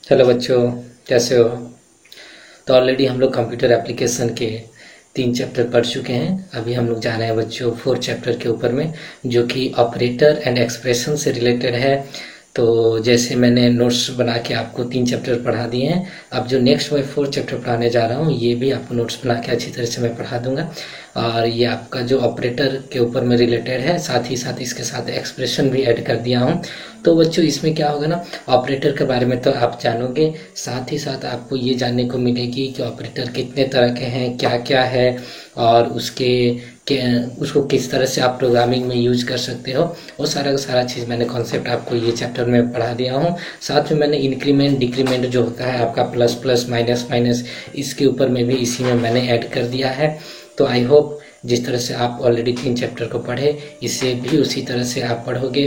Hello बच्चों, कैसे हो? तो ऑलरेडी हम लोग कंप्यूटर एप्लीकेशन के 3 चैप्टर पढ़ चुके हैं। अभी हम लोग जा रहे हैं बच्चों 4 चैप्टर के ऊपर में, जो कि ऑपरेटर एंड एक्सप्रेशन से रिलेटेड है। तो जैसे मैंने नोट्स बना के आपको 3 चैप्टर पढ़ा दिए हैं, अब जो नेक्स्ट मैं 4 चैप्टर पढ़ाने जा रहा हूँ ये भी आपको नोट्स बना के अच्छी तरह से मैं पढ़ा दूंगा। और ये आपका जो ऑपरेटर के ऊपर में रिलेटेड है, साथ ही साथ इसके साथ एक्सप्रेशन भी ऐड कर दिया हूँ। तो बच्चों इसमें क्या होगा ना, ऑपरेटर के बारे में तो आप जानोगे, साथ ही साथ आपको ये जानने को मिलेगी कि ऑपरेटर कितने तरह के हैं, क्या क्या है, और उसको किस तरह से आप प्रोग्रामिंग में यूज कर सकते हो। वो सारा का सारा चीज़ मैंने कॉन्सेप्ट आपको ये चैप्टर में पढ़ा दिया हूँ। साथ में मैंने इंक्रीमेंट डिक्रीमेंट जो होता है आपका, प्लस प्लस माइनस माइनस, इसके ऊपर में भी इसी में मैंने ऐड कर दिया है। तो आई होप जिस तरह से आप ऑलरेडी 3 चैप्टर को पढ़े, इसे भी उसी तरह से आप पढ़ोगे।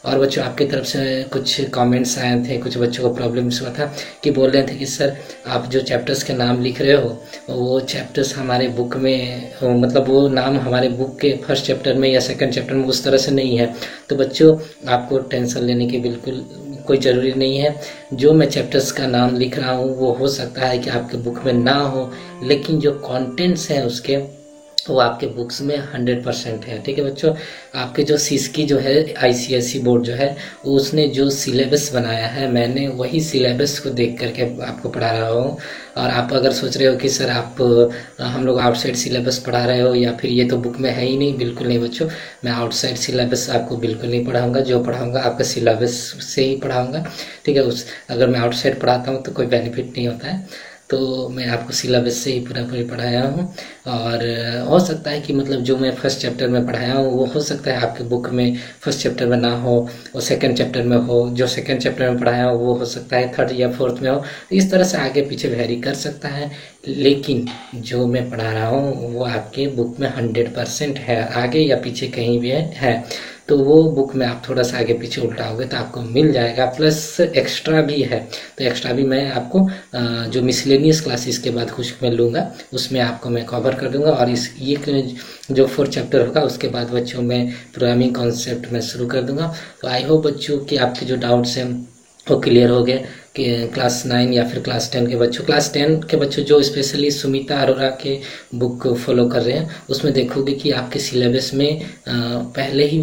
और बच्चों आपकी तरफ से कुछ कमेंट्स आए थे, कुछ बच्चों को प्रॉब्लम्स हुआ था कि बोल रहे थे कि सर आप जो चैप्टर्स के नाम लिख रहे हो वो चैप्टर्स हमारे बुक में मतलब वो नाम हमारे बुक के फर्स्ट चैप्टर में या सेकंड चैप्टर में उस तरह से नहीं है। तो बच्चों आपको टेंशन लेने की बिल्कुल कोई ज़रूरी नहीं है। जो मैं चैप्टर्स का नाम लिख रहा हूँ वो हो सकता है कि आपके बुक में ना हो, लेकिन जो कंटेंट्स हैं उसके वो आपके बुक्स में 100% है। ठीक है बच्चों, आपके जो सिसकी जो है आईसीएसई बोर्ड जो है, उसने जो सिलेबस बनाया है, मैंने वही सिलेबस को देख करके आपको पढ़ा रहा हूँ। और आप अगर सोच रहे हो कि सर आप हम लोग आउटसाइड सिलेबस पढ़ा रहे हो या फिर ये तो बुक में है ही नहीं, बिल्कुल नहीं बच्चों, मैं आउटसाइड सिलेबस आपको बिल्कुल नहीं पढ़ाऊँगा। जो पढ़ाऊँगा आपका सिलेबस से ही पढ़ाऊँगा। ठीक है, अगर मैं आउटसाइड पढ़ाता हूँ तो कोई बेनिफिट नहीं होता है। तो मैं आपको सिलेबस से ही पूरा पढ़ाया हूँ। और हो सकता है कि मतलब जो मैं फर्स्ट चैप्टर में पढ़ाया हूँ वो हो सकता है आपके बुक में फर्स्ट चैप्टर में ना हो, वो सेकंड चैप्टर में हो। जो सेकंड चैप्टर में पढ़ाया हो वो हो सकता है थर्ड या फोर्थ में हो। इस तरह से आगे पीछे वेरी कर सकता है, लेकिन जो मैं पढ़ा रहा हूँ वो आपके बुक में 100% है। आगे या पीछे कहीं भी है तो वो बुक में आप थोड़ा सा आगे पीछे उल्टाओगे तो आपको मिल जाएगा। प्लस एक्स्ट्रा भी है, तो एक्स्ट्रा भी मैं आपको जो मिसलेनियस क्लासेस के बाद कुछ मैं लूँगा उसमें आपको मैं कवर कर दूंगा। और इस ये जो 4 चैप्टर होगा उसके बाद बच्चों में प्रोग्रामिंग कॉन्सेप्ट मैं शुरू कर दूंगा। तो आई होप बच्चों कि आपके जो डाउट्स हैं वो क्लियर हो गए कि क्लास 9 या फिर क्लास 10 के बच्चों, क्लास 10 के बच्चों जो स्पेशली सुमिता अरोरा के बुक फॉलो कर रहे हैं उसमें देखोगे कि आपके सिलेबस में पहले ही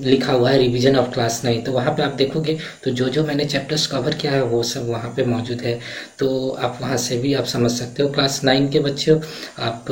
लिखा हुआ है रिवीजन ऑफ क्लास 9। तो वहाँ पे आप देखोगे तो जो जो मैंने चैप्टर्स कवर किया है वो सब वहाँ पे मौजूद है। तो आप वहाँ से भी आप समझ सकते हो। क्लास 9 के बच्चों आप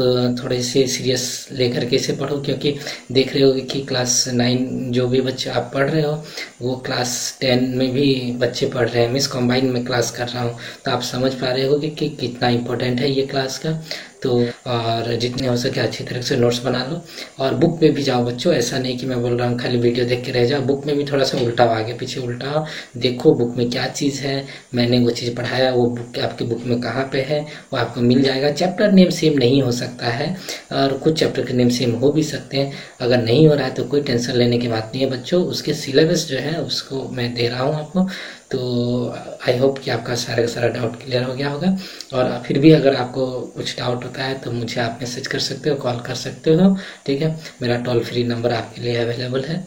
थोड़े से सीरियस लेकर के इसे पढ़ो, क्योंकि देख रहे हो कि क्लास 9 जो भी बच्चे आप पढ़ रहे हो वो क्लास 10 में भी बच्चे पढ़ रहे हैं। मिस कॉम्बाइन में क्लास कर रहा हूँ, तो आप समझ पा रहे होगे कि कितना इम्पोर्टेंट है ये क्लास का। तो और जितने हो सके अच्छी तरह से नोट्स बना लो और बुक में भी जाओ बच्चों। ऐसा नहीं कि मैं बोल रहा हूँ खाली वीडियो देख के रह जाओ, बुक में भी थोड़ा सा उल्टाओ, आगे पीछे उल्टाओ, देखो बुक में क्या चीज़ है, मैंने वो चीज़ पढ़ाया वो बुक आपकी बुक में कहाँ पे है वो आपको मिल जाएगा। चैप्टर नेम सेम नहीं हो सकता है और कुछ चैप्टर के नेम सेम हो भी सकते हैं। अगर नहीं हो रहा है तो कोई टेंशन लेने की बात नहीं है बच्चों, उसके सिलेबस जो है उसको मैं दे रहा हूँ आपको। तो आई होप कि आपका सारा का सारा डाउट क्लियर हो गया होगा। और फिर भी अगर आपको कुछ डाउट होता है तो मुझे आप मैसेज कर सकते हो, कॉल कर सकते हो। ठीक है, मेरा टोल फ्री नंबर आपके लिए अवेलेबल है।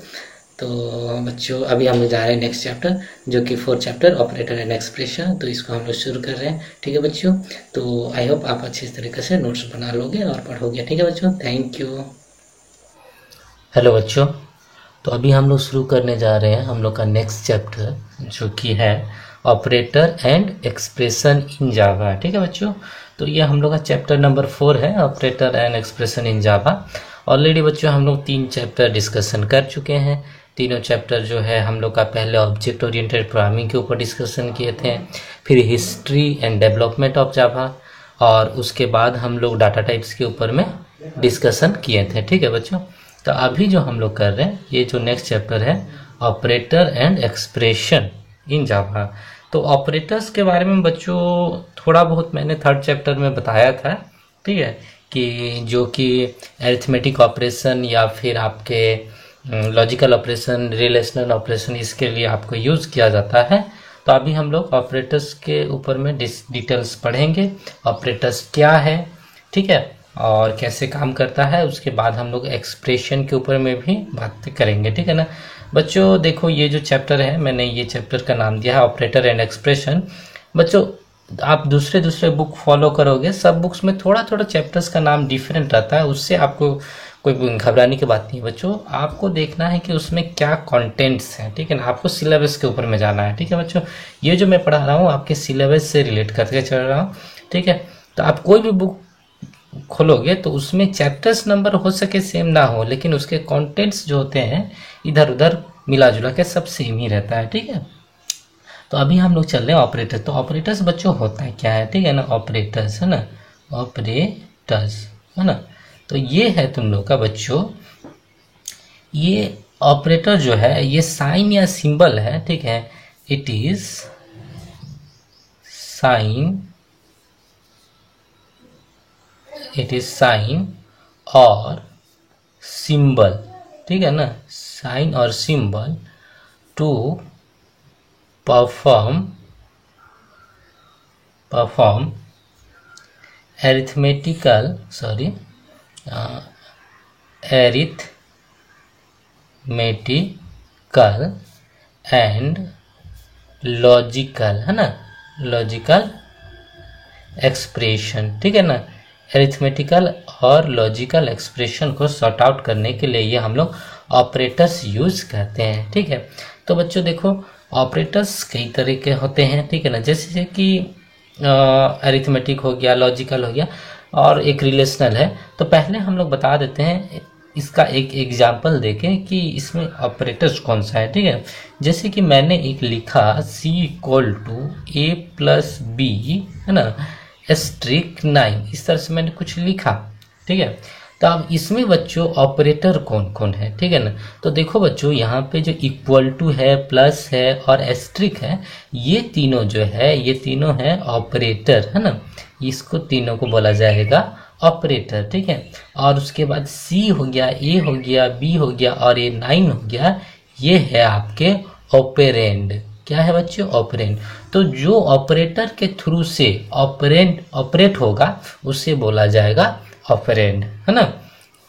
तो बच्चों अभी हम जा रहे हैं नेक्स्ट चैप्टर, जो कि 4 चैप्टर ऑपरेटर एंड एक्सप्रेशन। तो इसको हम लोग शुरू कर रहे हैं। ठीक है बच्चों, तो आई होप आप अच्छी तरीके से नोट्स बना लोगे और पढ़ोगे। ठीक है बच्चों, थैंक यू। हेलो बच्चों, तो अभी हम लोग शुरू करने जा रहे हैं हम लोग का नेक्स्ट चैप्टर, जो कि है ऑपरेटर एंड एक्सप्रेशन इन जावा। ठीक है बच्चों, तो ये हम लोग का चैप्टर नंबर 4 है, operator and expression in Java. Already बच्चों हम लोग 3 चैप्टर डिस्कशन कर चुके हैं। तीनों चैप्टर जो है हम लोग का पहले ऑब्जेक्ट ओरिएंटेड प्रोग्रामिंग के ऊपर डिस्कशन किए थे, फिर history and development of Java, और उसके बाद हम लोग डाटा टाइप्स के ऊपर में डिस्कशन किए थे। ठीक है बच्चों, तो अभी जो हम लोग कर रहे हैं ये जो नेक्स्ट चैप्टर है ऑपरेटर एंड एक्सप्रेशन इन जावा। तो ऑपरेटर्स के बारे में बच्चों थोड़ा बहुत मैंने 3rd चैप्टर में बताया था। ठीक है, कि जो कि अरिथमेटिक ऑपरेशन या फिर आपके लॉजिकल ऑपरेशन, रिलेशनल ऑपरेशन, इसके लिए आपको यूज़ किया जाता है। तो अभी हम लोग ऑपरेटर्स के ऊपर में डिटेल्स पढ़ेंगे, ऑपरेटर्स क्या है, ठीक है, और कैसे काम करता है। उसके बाद हम लोग एक्सप्रेशन के ऊपर में भी बात करेंगे। ठीक है ना बच्चों, देखो ये जो चैप्टर है मैंने ये चैप्टर का नाम दिया है ऑपरेटर एंड एक्सप्रेशन। बच्चों आप दूसरे दूसरे बुक फॉलो करोगे, सब बुक्स में थोड़ा थोड़ा चैप्टर्स का नाम डिफरेंट रहता है, उससे आपको कोई घबराने की बात नहीं है बच्चों। आपको देखना है कि उसमें क्या कंटेंट्स हैं, ठीक है ना, आपको सिलेबस के ऊपर में जाना है, ठीक है बच्चों। ये जो मैं पढ़ा रहा हूँ आपके सिलेबस से रिलेट करके चल रहा हूँ, ठीक है। तो आप कोई भी बुक खोलोगे तो उसमें चैप्टर्स नंबर हो सके सेम ना हो, लेकिन उसके कंटेंट्स जो होते हैं इधर उधर मिला जुला के सब सेम ही रहता है, ठीक है। तो अभी हम लोग चल रहे हैं ऑपरेटर। तो ऑपरेटर्स बच्चों होता है क्या है, ठीक है ना, ऑपरेटर्स है ना, ऑपरेटर्स है ना। तो ये है तुम लोग का बच्चों, ये ऑपरेटर जो है ये साइन या सिंबल है, ठीक है। It is sign, it is sign और सिंबल, ठीक है ना, साइन और symbol to perform arithmetical and logical है ना, लॉजिकल एक्सप्रेशन, ठीक है ना। एरिथमेटिकल और लॉजिकल एक्सप्रेशन को सॉर्ट आउट करने के लिए ये हम लोग ऑपरेटर्स यूज करते हैं, ठीक है। तो बच्चों देखो ऑपरेटर्स कई तरह के होते हैं, ठीक है ना, जैसे कि अरिथमेटिक हो गया, लॉजिकल हो गया और एक रिलेशनल है। तो पहले हम लोग बता देते हैं इसका एक एग्जाम्पल देखें कि इसमें ऑपरेटर्स कौन सा है, ठीक है। जैसे कि मैंने एक लिखा C = A+B है ना, एस्ट्रिक 9, इस तरह से मैंने कुछ लिखा, ठीक है। तो अब इसमें बच्चों ऑपरेटर कौन कौन है, ठीक है ना। तो देखो बच्चों यहाँ पे जो इक्वल टू है, प्लस है और एस्ट्रिक है, ये तीनों जो है ये तीनों है ऑपरेटर है ना, इसको तीनों को बोला जाएगा ऑपरेटर, ठीक है। और उसके बाद C हो गया, A हो गया, B हो गया और ये 9 हो गया, ये है आपके ऑपरेंड। क्या है बच्चों, ऑपरेंड। तो जो ऑपरेटर के थ्रू से ऑपरेंड ऑपरेट होगा उसे बोला जाएगा ऑपरेंड, है ना।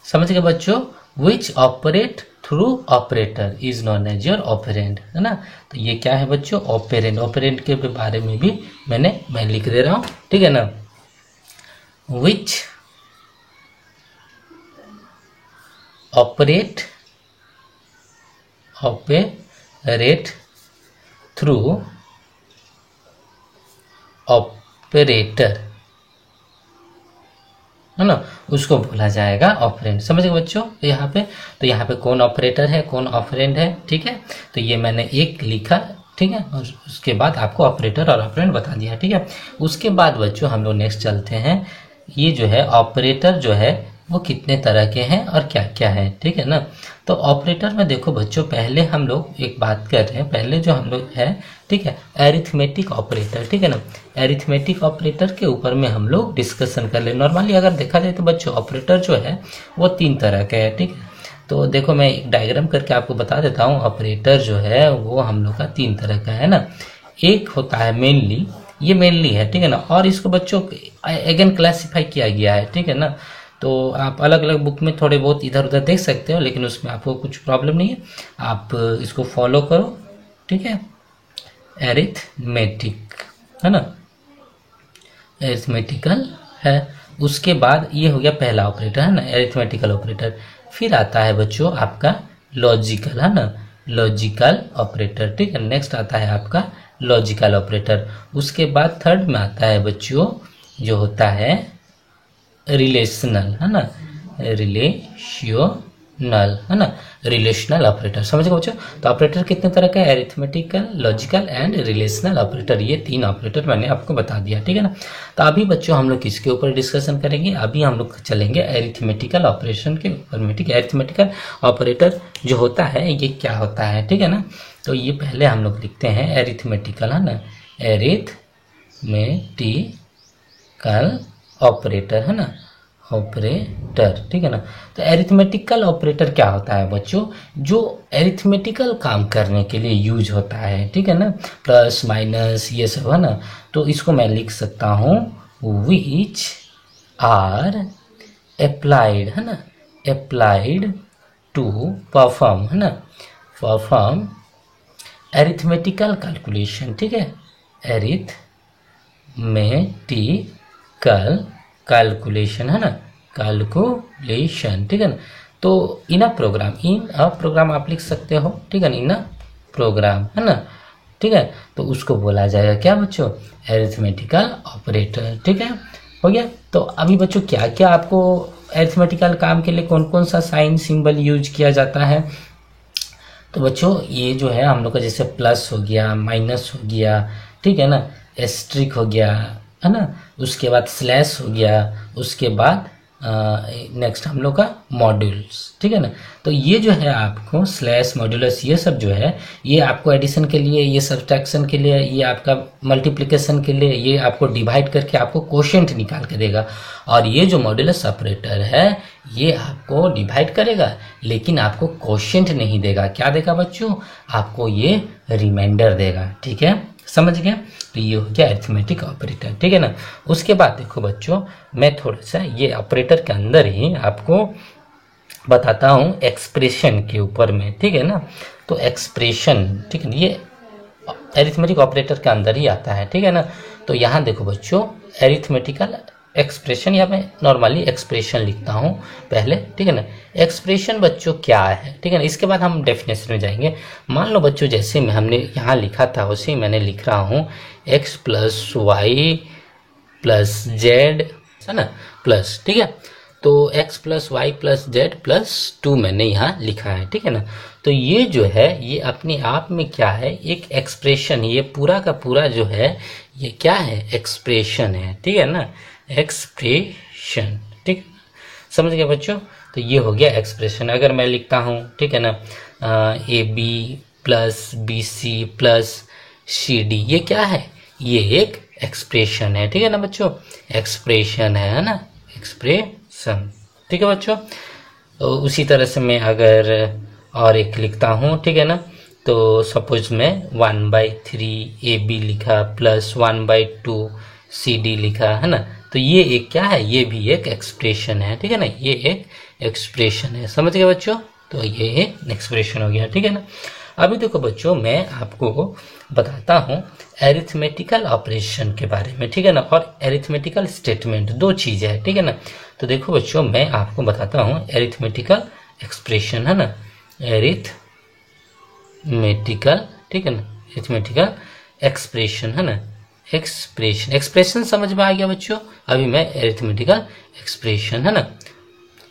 समझ गए बच्चों, which operate through operator is known as your operand, है ना। तो ये क्या है बच्चों, ऑपरेंड। ऑपरेंड के बारे में भी मैं लिख दे रहा हूं, ठीक है ना। विच ऑपरेट थ्रू ऑपरेटर, है ना, उसको बोला जाएगा ऑपरेंड। समझ गए बच्चों यहाँ पे। तो यहाँ पे कौन ऑपरेटर है, कौन ऑपरेंड है, ठीक है। तो ये मैंने एक लिखा, ठीक है, और उसके बाद आपको ऑपरेटर और ऑपरेंड बता दिया, ठीक है। उसके बाद बच्चों हम लोग नेक्स्ट चलते हैं, ये जो है ऑपरेटर जो है वो कितने तरह के हैं और क्या क्या है, ठीक है ना। तो ऑपरेटर में देखो बच्चों, पहले हम लोग एक बात कर रहे हैं, पहले जो हम लोग है, ठीक है, एरिथमेटिक ऑपरेटर, ठीक है ना। एरिथमेटिक ऑपरेटर के ऊपर में हम लोग डिस्कशन कर ले। नॉर्मली अगर देखा जाए तो बच्चों ऑपरेटर जो है वो 3 तरह के है, ठीक है। तो देखो मैं एक डायग्राम करके आपको बता देता हूँ। ऑपरेटर जो है वो हम लोग का 3 तरह का है ना। एक होता है मेनली, ये मेनली है, ठीक है ना, और इसको बच्चों अगेन क्लासिफाई किया गया है, ठीक है ना। तो आप अलग अलग बुक में थोड़े बहुत इधर उधर देख सकते हो, लेकिन उसमें आपको कुछ प्रॉब्लम नहीं है, आप इसको फॉलो करो, ठीक है। एरिथमेटिक है ना, एरिथमेटिकल है। उसके बाद ये हो गया पहला ऑपरेटर है ना, एरिथमेटिकल ऑपरेटर। फिर आता है बच्चों आपका लॉजिकल, है ना, लॉजिकल ऑपरेटर, ठीक है। नेक्स्ट आता है आपका लॉजिकल ऑपरेटर। उसके बाद थर्ड में आता है बच्चों जो होता है रिलेशनल, है ना, रिलेशनल, है ना, रिलेशनल ऑपरेटर। समझ गए बच्चों। तो ऑपरेटर कितने तरह का है, arithmetical, logical and relational operator. ये 3 ऑपरेटर मैंने आपको बता दिया, ठीक है ना। तो अभी बच्चों हम लोग किसके ऊपर डिस्कशन करेंगे, अभी हम लोग चलेंगे एरिथमेटिकल ऑपरेशन के ऊपर में, ठीक है। एरिथमेटिकल ऑपरेटर जो होता है ये क्या होता है, ठीक है ना। तो ये पहले हम लोग लिखते हैं एरिथमेटिकल, है ना, एरिथमेटिकल ऑपरेटर, है ना, ऑपरेटर, ठीक है ना। तो एरिथमेटिकल ऑपरेटर क्या होता है बच्चों, जो एरिथमेटिकल काम करने के लिए यूज होता है, ठीक है ना, प्लस माइनस ये सब, है ना। तो इसको मैं लिख सकता हूँ विच आर अप्लाइड, है ना, अप्लाइड टू परफॉर्म, है ना, परफॉर्म एरिथमेटिकल कैलकुलेशन, ठीक है, एरिथमेटिकल मैथमेटिकल कैलकुलेशन है ना, कैलकुलेशन, ठीक है ना। तो इन अ प्रोग्राम आप लिख सकते हो, ठीक है ना, इन अ प्रोग्राम है ना, ठीक है। तो उसको बोला जाएगा क्या बच्चों, एरिथमेटिकल ऑपरेटर, ठीक है, हो गया। तो अभी बच्चों क्या क्या आपको एरिथमेटिकल काम के लिए कौन कौन सा साइन सिंबल यूज किया जाता है। तो बच्चों ये जो है हम लोग का जैसे प्लस हो गया, माइनस हो गया, ठीक है ना, एस्ट्रिक हो गया, है ना, उसके बाद स्लैश हो गया, उसके बाद नेक्स्ट हम लोग का मॉड्यूल्स, ठीक है ना। तो ये जो है आपको स्लैश, मॉड्यूलस, ये सब जो है ये आपको एडिशन के लिए, ये सब्ट्रैक्शन के लिए, ये आपका मल्टीप्लिकेशन के लिए, ये आपको डिवाइड करके आपको कोशेंट निकाल के देगा। और ये जो मॉड्यूलस ऑपरेटर है ये आपको डिवाइड करेगा लेकिन आपको कोशेंट नहीं देगा। क्या देगा बच्चों, आपको ये रिमाइंडर देगा, ठीक है, समझ गए। तो ये हो गया अरिथमेटिक ऑपरेटर, ठीक है ना। उसके बाद देखो बच्चों मैं थोड़ा सा ये ऑपरेटर के अंदर ही आपको बताता हूँ एक्सप्रेशन के ऊपर में, ठीक है ना। तो एक्सप्रेशन, ठीक है, ये अरिथमेटिक ऑपरेटर के अंदर ही आता है, ठीक है ना। तो यहाँ देखो बच्चों अरिथमेटिकल एक्सप्रेशन, या मैं नॉर्मली एक्सप्रेशन लिखता हूँ पहले, ठीक है ना। एक्सप्रेशन बच्चों क्या है, ठीक है ना, इसके बाद हम डेफिनेशन में जाएंगे। मान लो बच्चों जैसे मैं हमने यहाँ लिखा था वैसे ही मैंने लिख रहा हूँ x plus y plus z, है ना, प्लस, ठीक है। तो x plus y plus z plus 2 मैंने यहाँ लिखा है, ठीक है ना। तो ये जो है ये अपने आप में क्या है, एक एक्सप्रेशन, ये पूरा का पूरा जो है ये क्या है, एक्सप्रेशन है, ठीक है ना, एक्सप्रेशन, ठीक, समझ गए बच्चों। तो ये हो गया एक्सप्रेशन। अगर मैं लिखता हूँ, ठीक है ना, a b plus b c plus c d, ये क्या है, ये एक एक्सप्रेशन है, ठीक है ना बच्चों, एक्सप्रेशन है ना, एक्सप्रेशन, ठीक है बच्चों। तो उसी तरह से मैं अगर और एक लिखता हूँ, ठीक है ना, तो सपोज मैं 1/3 ए बी लिखा प्लस 1/2 सी डी लिखा, है ना। तो ये एक क्या है, ये भी एक एक्सप्रेशन है, ठीक है ना, ये एक एक्सप्रेशन है, समझ गए बच्चों। तो ये एक एक्सप्रेशन हो गया, ठीक है ना। अभी देखो बच्चों मैं आपको बताता हूँ एरिथमेटिकल ऑपरेशन के बारे में, ठीक है ना, और एरिथमेटिकल स्टेटमेंट, दो चीजें है, ठीक है ना। तो देखो बच्चों मैं आपको बताता हूँ एरिथमेटिकल एक्सप्रेशन, है ना, एरिथमेटिकल, ठीक है ना, एरिथमेटिकल एक्सप्रेशन, है ना, एक्सप्रेशन समझ में आ गया बच्चों। अभी मैं एरिथमेटिकल एक्सप्रेशन, है ना,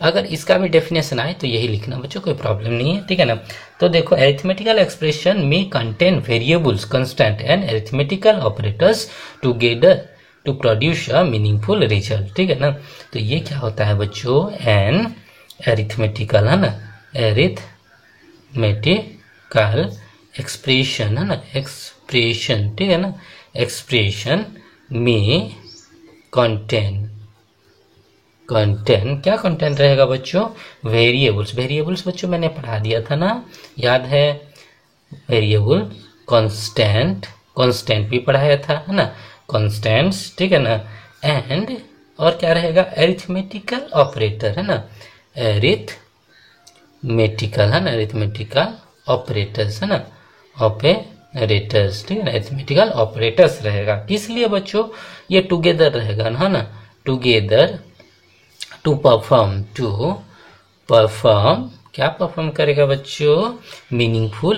अगर इसका भी डेफिनेशन आए तो यही लिखना बच्चों, कोई प्रॉब्लम नहीं है, ठीक है ना। तो देखो अरिथमेटिकल एक्सप्रेशन में contain variables, constant and arithmetical operators together to produce a meaningful result, ठीक है ना। तो ये क्या होता है बच्चों, एन अरिथमेटिकल, है ना, अरिथमेटिकल एक्सप्रेशन, है ना, एक्सप्रेशन, ठीक है ना, एक्सप्रेशन में कंटेंट क्या कंटेंट रहेगा बच्चों, वेरिएबल्स बच्चों मैंने पढ़ा दिया था ना, याद है, वेरिएबल, कांस्टेंट भी पढ़ाया था, है ना, कांस्टेंट्स, ठीक है ना, एंड और क्या रहेगा, अरिथमेटिकल ऑपरेटर, है ना, अरिथमेटिकल, है ना, अरिथमेटिकल ऑपरेटर्स, है ना, ऑपरेटर्स, ठीक है ना, अरिथमेटिकल ऑपरेटर्स रहेगा। किस लिए बच्चों, ये टुगेदर रहेगा, है ना, टुगेदर टू परफॉर्म क्या परफॉर्म करेगा बच्चों, मीनिंगफुल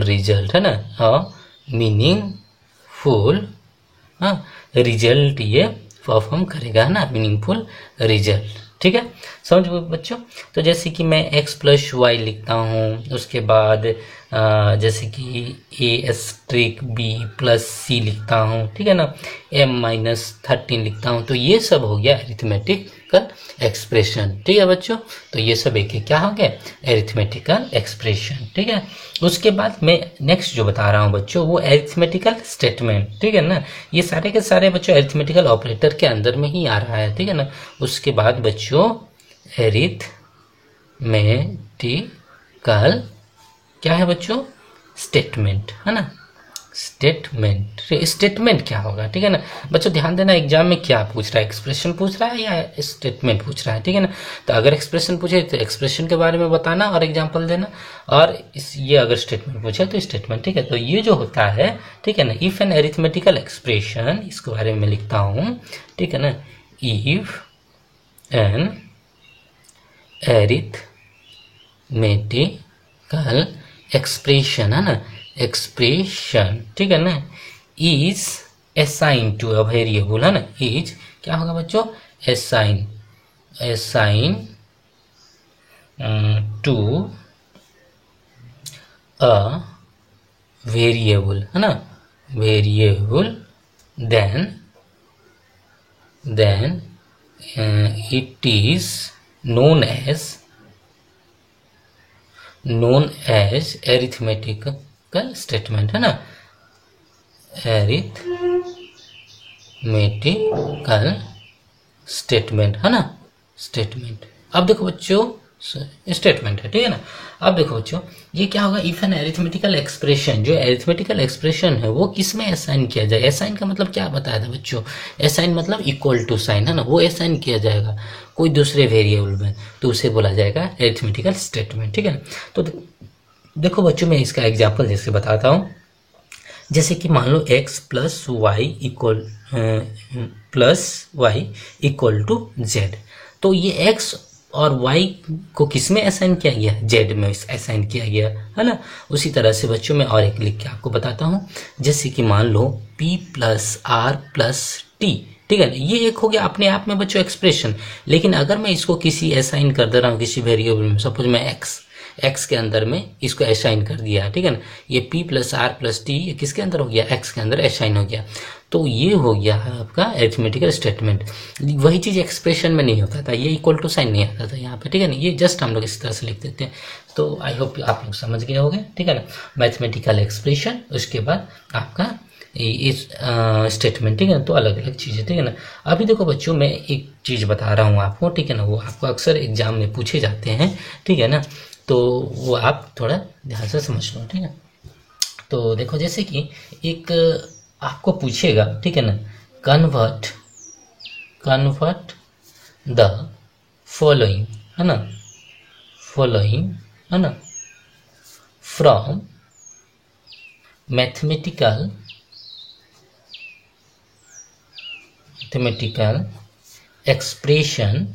रिजल्ट, है ना, मीनिंगफुल रिजल्ट ये परफॉर्म करेगा, है ना, मीनिंगफुल रिजल्ट, ठीक है, समझ बच्चों। तो जैसे कि मैं x प्लस वाई लिखता हूँ, उसके बाद जैसे कि a* b प्लस सी लिखता हूँ, ठीक है ना, m-13 लिखता हूँ, तो ये सब हो गया अरिथमेटिकल एक्सप्रेशन, ठीक है बच्चों। तो ये सब एक क्या हो गया, अरिथमेटिकल एक्सप्रेशन, ठीक है। उसके बाद मैं नेक्स्ट जो बता रहा हूँ बच्चों वो अरिथमेटिकल स्टेटमेंट, ठीक है ना, ये सारे के सारे बच्चों अरिथमेटिकल ऑपरेटर के अंदर में ही आ रहा है, ठीक है ना। उसके बाद बच्चों अरिथमेटिकल क्या है बच्चों, स्टेटमेंट, है ना, स्टेटमेंट। स्टेटमेंट क्या होगा, ठीक है ना बच्चों, ध्यान देना एग्जाम में क्या पूछ रहा है, एक्सप्रेशन पूछ रहा है या स्टेटमेंट पूछ रहा है, ठीक है ना। तो अगर एक्सप्रेशन पूछे तो एक्सप्रेशन के बारे में बताना और एग्जाम्पल देना, और ये अगर स्टेटमेंट पूछे तो स्टेटमेंट, ठीक है। तो ये जो होता है, ठीक है ना, इफ एन अरिथमेटिकल एक्सप्रेशन, इसके बारे में लिखता हूं, ठीक है ना, इफ एन अरिथमेटिकल एक्सप्रेशन, है ना, एक्सप्रेशन, ठीक है ना, is assign to a variable, है ना, इज क्या होगा बच्चों, असाइन टू अ वेरिएबल, है ना, variable, then it is known as arithmetical statement, है ना, arithmetical statement, है ना, स्टेटमेंट। अब देखो बच्चों, स्टेटमेंट है, ठीक है ना। अब देखो बच्चों, ये क्या होगा, इफ एन अरिथमेटिकल एक्सप्रेशन, जो अरिथमेटिकल एक्सप्रेशन है वो किसमें असाइन किया जाए। असाइन का मतलब क्या बताया था बच्चों, असाइन मतलब इक्वल टू साइन, है ना, वो असाइन किया जाएगा कोई दूसरे वेरिएबल में, तो उसे बोला जाएगा अरिथमेटिकल स्टेटमेंट, ठीक है ना। तो देखो बच्चों, मैं इसका एग्जाम्पल जैसे बताता हूँ, जैसे कि मान लो x plus y equal to z, तो ये x और y को किस में असाइन किया गया, z में असाइन किया गया, है ना। उसी तरह से बच्चों मैं और एक लिख के आपको बताता हूँ, जैसे कि मान लो p plus r plus t, ठीक है, ये एक हो गया अपने आप में बच्चों एक्सप्रेशन। लेकिन अगर मैं इसको किसी असाइन कर दे रहा हूँ किसी वेरिएबल में, सपोज मैं x के अंदर में इसको असाइन कर दिया, ठीक है ना, ये p plus r plus t ये किसके अंदर हो गया, x के अंदर असाइन हो गया, तो ये हो गया है आपका अरिथमेटिकल स्टेटमेंट। वही चीज एक्सप्रेशन में नहीं होता था, ये इक्वल टू साइन नहीं आता था यहाँ पे, ठीक है ना, ये जस्ट हम लोग इस तरह से लिख देते हैं। तो आई होप आप लोग समझ गए होंगे, ठीक है ना, मैथमेटिकल एक्सप्रेशन, उसके बाद आपका इस स्टेटमेंट, ठीक है ना, तो अलग अलग चीजें, ठीक है ना। अभी देखो बच्चों, मैं एक चीज बता रहा हूँ आपको, ठीक है ना, वो आपको अक्सर एग्जाम में पूछे जाते हैं, ठीक है ना, तो वो आप थोड़ा ध्यान से समझ लो, ठीक है। तो देखो, जैसे कि एक आपको पूछेगा, ठीक है ना, कन्वर्ट द फॉलोइंग, है ना, फॉलोइंग, है ना, from mathematical expression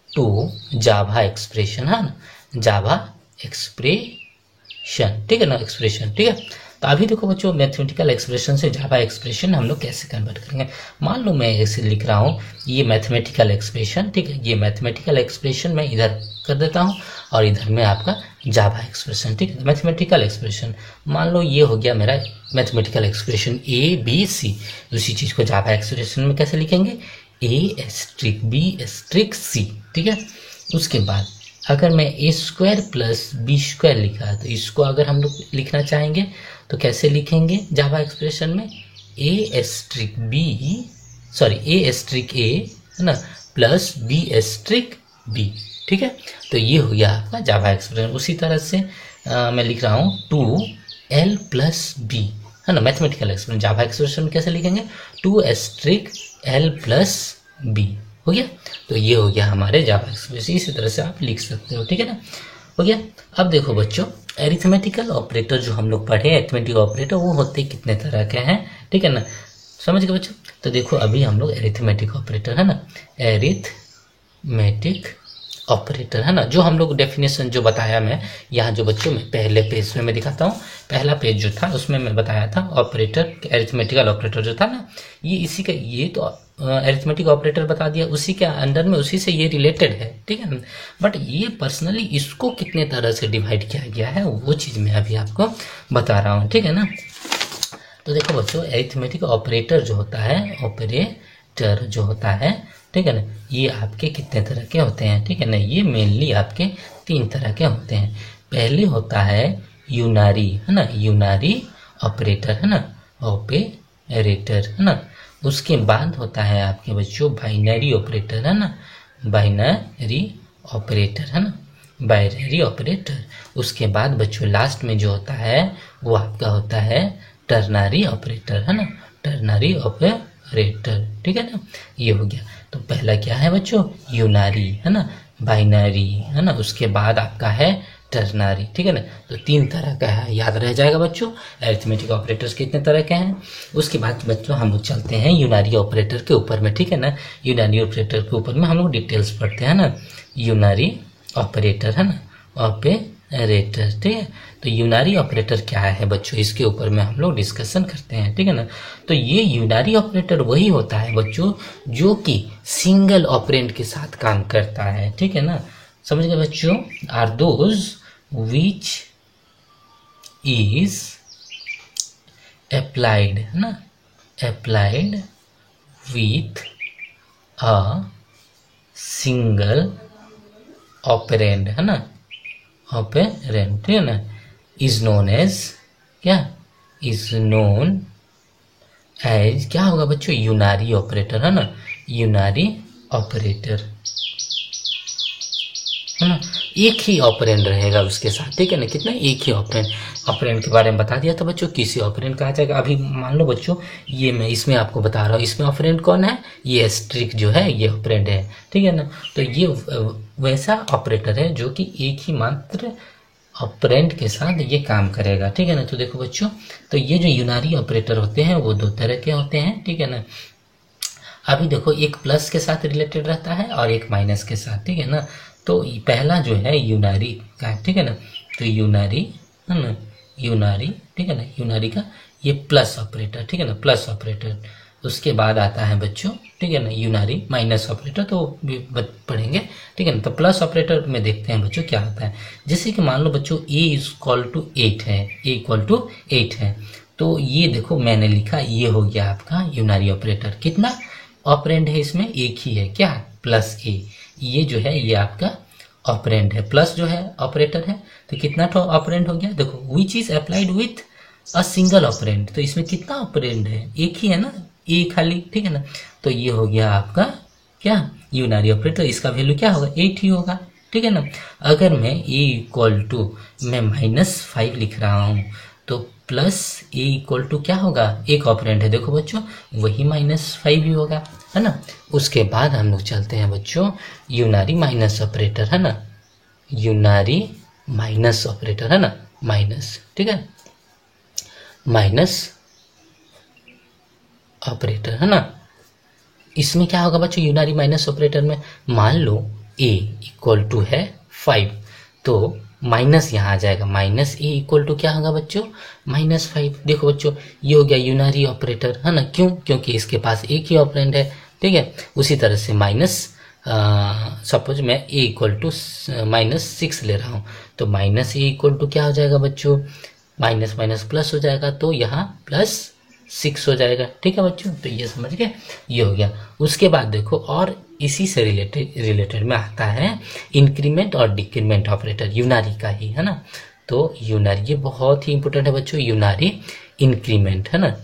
to Java expression, है ना, जावा एक्सप्रेशन, ठीक है ना, एक्सप्रेशन, ठीक है। तो अभी देखो बच्चों, मैथमेटिकल एक्सप्रेशन से जावा एक्सप्रेशन हम लोग कैसे कन्वर्ट करेंगे। मान लो मैं ऐसे लिख रहा हूँ, ये मैथमेटिकल एक्सप्रेशन, ठीक है, ये मैथमेटिकल एक्सप्रेशन मैं इधर कर देता हूँ और इधर में आपका जावा एक्सप्रेशन, ठीक है, मैथमेटिकल एक्सप्रेशन। मान लो ये हो गया मेरा mathematical expression a b c, उसी चीज को जावा एक्सप्रेशन में कैसे लिखेंगे, a asterisk b asterisk c, ठीक है। उसके बाद अगर मैं a square plus b square लिखा, तो इसको अगर हम लोग लिखना चाहेंगे तो कैसे लिखेंगे जावा एक्सप्रेशन में, ए एस्ट्रिक ए, है ना, प्लस बी एस्ट्रिक बी, ठीक है। तो ये हो गया आपका जावा एक्सप्रेशन। उसी तरह से मैं लिख रहा हूँ 2l प्लस बी, है ना, मैथमेटिकल एक्सप्रेशन, जावा एक्सप्रेशन कैसे लिखेंगे, 2 एस्ट्रिक l प्लस बी, हो गया। तो ये हो गया हमारे जावा एक्सप्रेशन, इसी तरह से आप लिख सकते हो, ठीक है ना, हो गया। अब देखो बच्चों, एरिथमेटिकल ऑपरेटर जो हम लोग पढ़े, एरिथमेटिक ऑपरेटर वो होते कितने तरह के हैं, ठीक है ना, समझ गए बच्चों। तो देखो अभी हम लोग एरिथमेटिक ऑपरेटर, है ना, एरिथमेटिक ऑपरेटर, है ना, जो हम लोग डेफिनेशन जो बताया मैं यहाँ, जो बच्चों में पहले पेज में मैं दिखाता हूँ, पहला पेज जो था उसमें मैं बताया था ऑपरेटर, एरिथमेटिकल ऑपरेटर जो था ना, ये इसी का, ये तो एरिथमेटिक ऑपरेटर बता दिया, उसी के अंडर में उसी से ये रिलेटेड है, ठीक है। बट ये पर्सनली इसको कितने तरह से डिवाइड किया गया है वो चीज मैं अभी आपको बता रहा हूँ, ठीक है ना। तो देखो बच्चों, एरिथमेटिक ऑपरेटर जो होता है, ऑपरेटर जो होता है, ठीक है ना, ये आपके कितने तरह के होते हैं, ठीक है ना, ये मेनली आपके 3 तरह के होते हैं। पहले होता है यूनारी, है ना, यूनारी ऑपरेटर, है ना, ऑपरेटर, है ना। उसके बाद होता है आपके बच्चों बाइनरी ऑपरेटर, है ना, बाइनरी ऑपरेटर, है ना। Binary operator. उसके बाद बच्चों लास्ट में जो होता है वो आपका होता है टर्नरी ऑपरेटर, है ना, टर्नरी ऑपरेटर, ठीक है ना, ये हो गया। तो पहला क्या है बच्चों, यूनारी, है ना, बाइनरी, है ना, उसके बाद आपका है टर्नरी, ठीक है ना। तो 3 तरह का है, याद रह जाएगा बच्चों। अरिथमेटिक ऑपरेटर्स कितने तरह के हैं। उसके बाद बच्चों हम लोग चलते हैं यूनारी ऑपरेटर के ऊपर में, ठीक है ना। यूनारी ऑपरेटर के ऊपर में हम लोग डिटेल्स पढ़ते हैं ना, यूनारी ऑपरेटर, है ना, ऑपरेटर, ठीक है। तो यूनारी ऑपरेटर क्या है बच्चों, इसके ऊपर में हम लोग डिस्कशन करते हैं, ठीक है ना। तो ये यूनारी ऑपरेटर वही होता है बच्चों जो कि सिंगल ऑपरेंड के साथ काम करता है, ठीक है ना, समझ गए बच्चों। Are those which is applied, है ना, applied with a single operand, है ना, ऑपरेंड, ठीक है ना, इज नोन एज, क्या, इज नोन एज, क्या होगा बच्चों, यूनारी ऑपरेटर, है ना, यूनारी ऑपरेटर, है ना। एक ही ऑपरेंड रहेगा उसके साथ, ठीक है ना, कितना, एक ही ऑपरेंड। ऑपरेंड के बारे में बता दिया था बच्चों, किसी ऑपरेंड कहा जाएगा। अभी मान लो बच्चों ये मैं इसमें आपको बता रहा हूँ, इसमें ऑपरेंड कौन है, ये एस्ट्रिक जो है ये ऑपरेंड है, ठीक है ना। तो ये वैसा ऑपरेटर है जो कि एक ही मात्र ऑपरेंड के साथ ये काम करेगा, ठीक है ना। तो देखो बच्चों, तो ये जो यूनारी ऑपरेटर होते हैं वो 2 तरह के होते हैं, ठीक है ना। अभी देखो, एक प्लस के साथ रिलेटेड रहता है और एक माइनस के साथ, ठीक है ना। तो पहला जो है यूनारी का, ठीक है ना, तो यूनारी, है ना, यूनारी, ठीक है ना, यूनारी का ये प्लस ऑपरेटर, ठीक है ना, प्लस ऑपरेटर। उसके बाद आता है बच्चों, ठीक है ना, यूनारी माइनस ऑपरेटर, तो भी पढ़ेंगे, ठीक है ना। तो प्लस ऑपरेटर में देखते हैं बच्चों क्या होता है। जैसे कि मान लो बच्चों a इक्वल टू 8 है, a इक्वल टू 8 है, तो ये देखो मैंने लिखा, ये हो गया आपका यूनारी ऑपरेटर। कितना ऑपरेंड है इसमें, एक ही है, क्या, प्लस a। ये जो है ये आपका ऑपरेंड है, प्लस जो है ऑपरेटर है। तो कितना ऑपरेंड हो गया, देखो विच is applied with a single operand, तो इसमें कितना ऑपरेंड है, एक ही है ना, ए खाली, ठीक है ना। तो ये हो गया आपका क्या, यूनारी ऑपरेटर। इसका वैल्यू क्या होगा, 8 ही होगा, ठीक है ना। अगर मैं a इक्वल टू मैं -5 लिख रहा हूँ, तो प्लस a इक्वल टू क्या होगा, एक ऑपरेंड है, देखो बच्चों वही -5 ही होगा, है ना। उसके बाद हम लोग चलते हैं बच्चों यूनारी माइनस ऑपरेटर, है ना, यूनारी माइनस ऑपरेटर, है ना, माइनस, ठीक है, माइनस ऑपरेटर, है ना। इसमें क्या होगा बच्चों, यूनारी माइनस ऑपरेटर में मान लो a इक्वल टू है 5, तो माइनस यहाँ आ जाएगा, माइनस a इक्वल टू क्या होगा बच्चों, -5। देखो बच्चों ये हो गया यूनारी ऑपरेटर, है ना, क्यों, क्योंकि इसके पास एक ही ऑपरेंड है, ठीक है। उसी तरह से माइनस, सपोज मैं a इक्वल टू -6 ले रहा हूँ, तो माइनस a इक्वल टू क्या हो जाएगा बच्चों, माइनस माइनस प्लस हो जाएगा, तो यहाँ +6 हो जाएगा, ठीक है बच्चों। तो ये समझ गए, ये हो गया। उसके बाद देखो, और इसी से रिलेटेड में आता है इंक्रीमेंट और डिक्रीमेंट ऑपरेटर, यूनारी का ही, है ना। तो यूनारी ये बहुत ही इंपॉर्टेंट है बच्चों, यूनारी इंक्रीमेंट, है ना,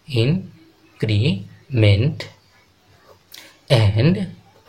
increment and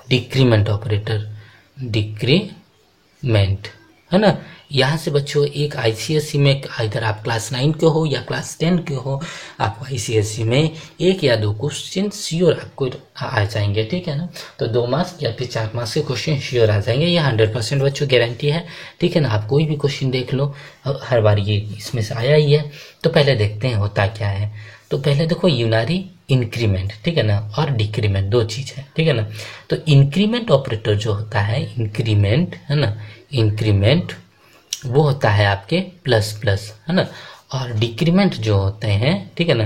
decrement operator, decrement, है ना। यहाँ से बच्चों एक आईसीएससी में, इधर आप क्लास 9 के हो या क्लास 10 के हो, आपको आईसीएससी में 1 या 2 क्वेश्चन श्योर आपको आ जाएंगे, ठीक है ना। तो 2 मार्क्स या फिर 4 मार्क्स के क्वेश्चन श्योर आ जाएंगे, ये 100% बच्चों गारंटी है, ठीक है ना। आप कोई भी क्वेश्चन देख लो, हर बार ये इसमें से आया ही है। तो पहले देखते हैं होता क्या है। तो पहले देखो यूनारी इंक्रीमेंट, ठीक है ना, और डिक्रीमेंट 2 चीज है, ठीक है ना। तो इंक्रीमेंट ऑपरेटर जो होता है, इंक्रीमेंट, है ना, इंक्रीमेंट वो होता है आपके प्लस प्लस, है ना। और डिक्रीमेंट जो होते हैं, ठीक है ना,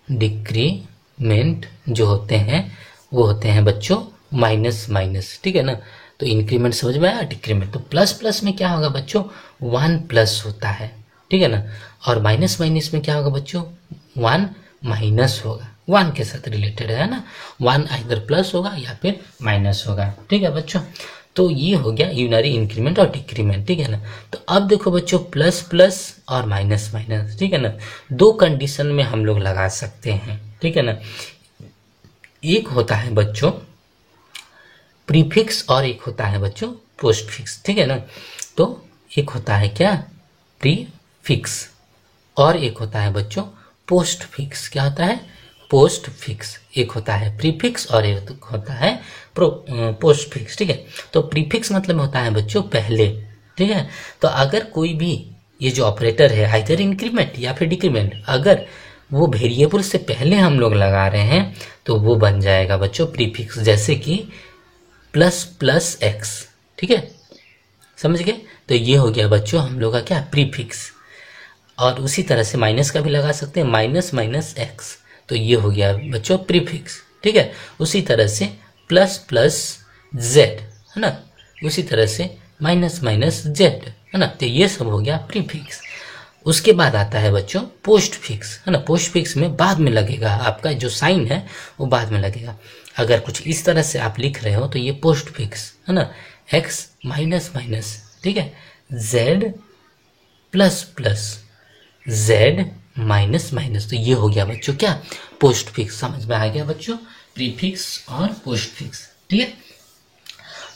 डिक्रीमेंट जो होते हैं वो होते हैं बच्चों माइनस माइनस, ठीक है ना। तो इंक्रीमेंट समझ में आया, डिक्रीमेंट। तो प्लस प्लस में क्या होगा बच्चों, 1 प्लस होता है, ठीक है ना। और माइनस माइनस में क्या होगा बच्चों, 1 माइनस होगा, 1 के साथ रिलेटेड है ना, 1 आइदर प्लस होगा या फिर माइनस होगा, ठीक है बच्चों। तो ये हो गया यूनरी इंक्रीमेंट और डिक्रीमेंट, ठीक है ना। तो अब देखो बच्चों प्लस प्लस और माइनस माइनस, ठीक है ना, 2 कंडीशन में हम लोग लगा सकते हैं, ठीक है ना। एक होता है बच्चों प्रीफिक्स और एक होता है बच्चों पोस्टफिक्स, ठीक है ना। तो एक होता है क्या, प्रीफिक्स, और एक होता है बच्चों पोस्टफिक्स। क्या होता है, पोस्टफिक्स। एक होता है प्रीफिक्स और एक होता है पोस्टफिक्स, ठीक है। तो प्रीफिक्स मतलब होता है बच्चों पहले, ठीक है। तो अगर कोई भी ये जो ऑपरेटर है आइदर इंक्रीमेंट या फिर डिक्रीमेंट, अगर वो वेरिएबल से पहले हम लोग लगा रहे हैं तो वो बन जाएगा बच्चों प्रीफिक्स। जैसे कि प्लस प्लस एक्स, ठीक है, समझ गए। तो ये हो गया बच्चों हम लोग का क्या, प्रीफिक्स। और उसी तरह से माइनस का भी लगा सकते हैं, माइनस माइनस एक्स, तो ये हो गया बच्चों प्रीफिक्स, ठीक है। उसी तरह से प्लस प्लस जेड, है ना, उसी तरह से माइनस माइनस जेड, है ना, तो ये सब हो गया प्रीफिक्स। उसके बाद आता है बच्चों पोस्टफिक्स, है ना। पोस्टफिक्स में बाद में लगेगा, आपका जो साइन है वो बाद में लगेगा। अगर कुछ इस तरह से आप लिख रहे हो तो ये पोस्टफिक्स, है ना, एक्स माइनस माइनस, ठीक है, Z plus plus Z minus minus, तो ये हो गया बच्चों क्या, पोस्टफिक्स। समझ में आ गया बच्चों, प्रीफिक्स और पोस्टफिक्स, ठीक है।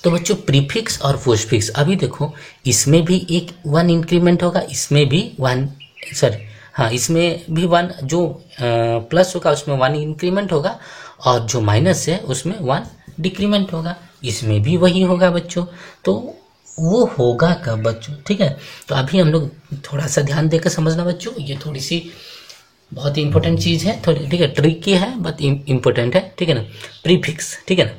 तो बच्चों प्रीफिक्स और पोस्टफिक्स, अभी देखो इसमें भी एक 1 इंक्रीमेंट होगा, इसमें भी 1, सॉरी हाँ, इसमें भी 1 जो प्लस होगा उसमें 1 इंक्रीमेंट होगा, और जो माइनस है उसमें 1 डिक्रीमेंट होगा, इसमें भी वही होगा बच्चों। तो वो होगा कब बच्चों, ठीक है। तो अभी हम लोग थोड़ा सा ध्यान देकर समझना बच्चों, ये थोड़ी सी बहुत ही इंपॉर्टेंट चीज़ है, थोड़ी, ठीक है, ट्रिकी है बट इम्पोर्टेंट है, ठीक है ना। प्रीफिक्स, ठीक है ना,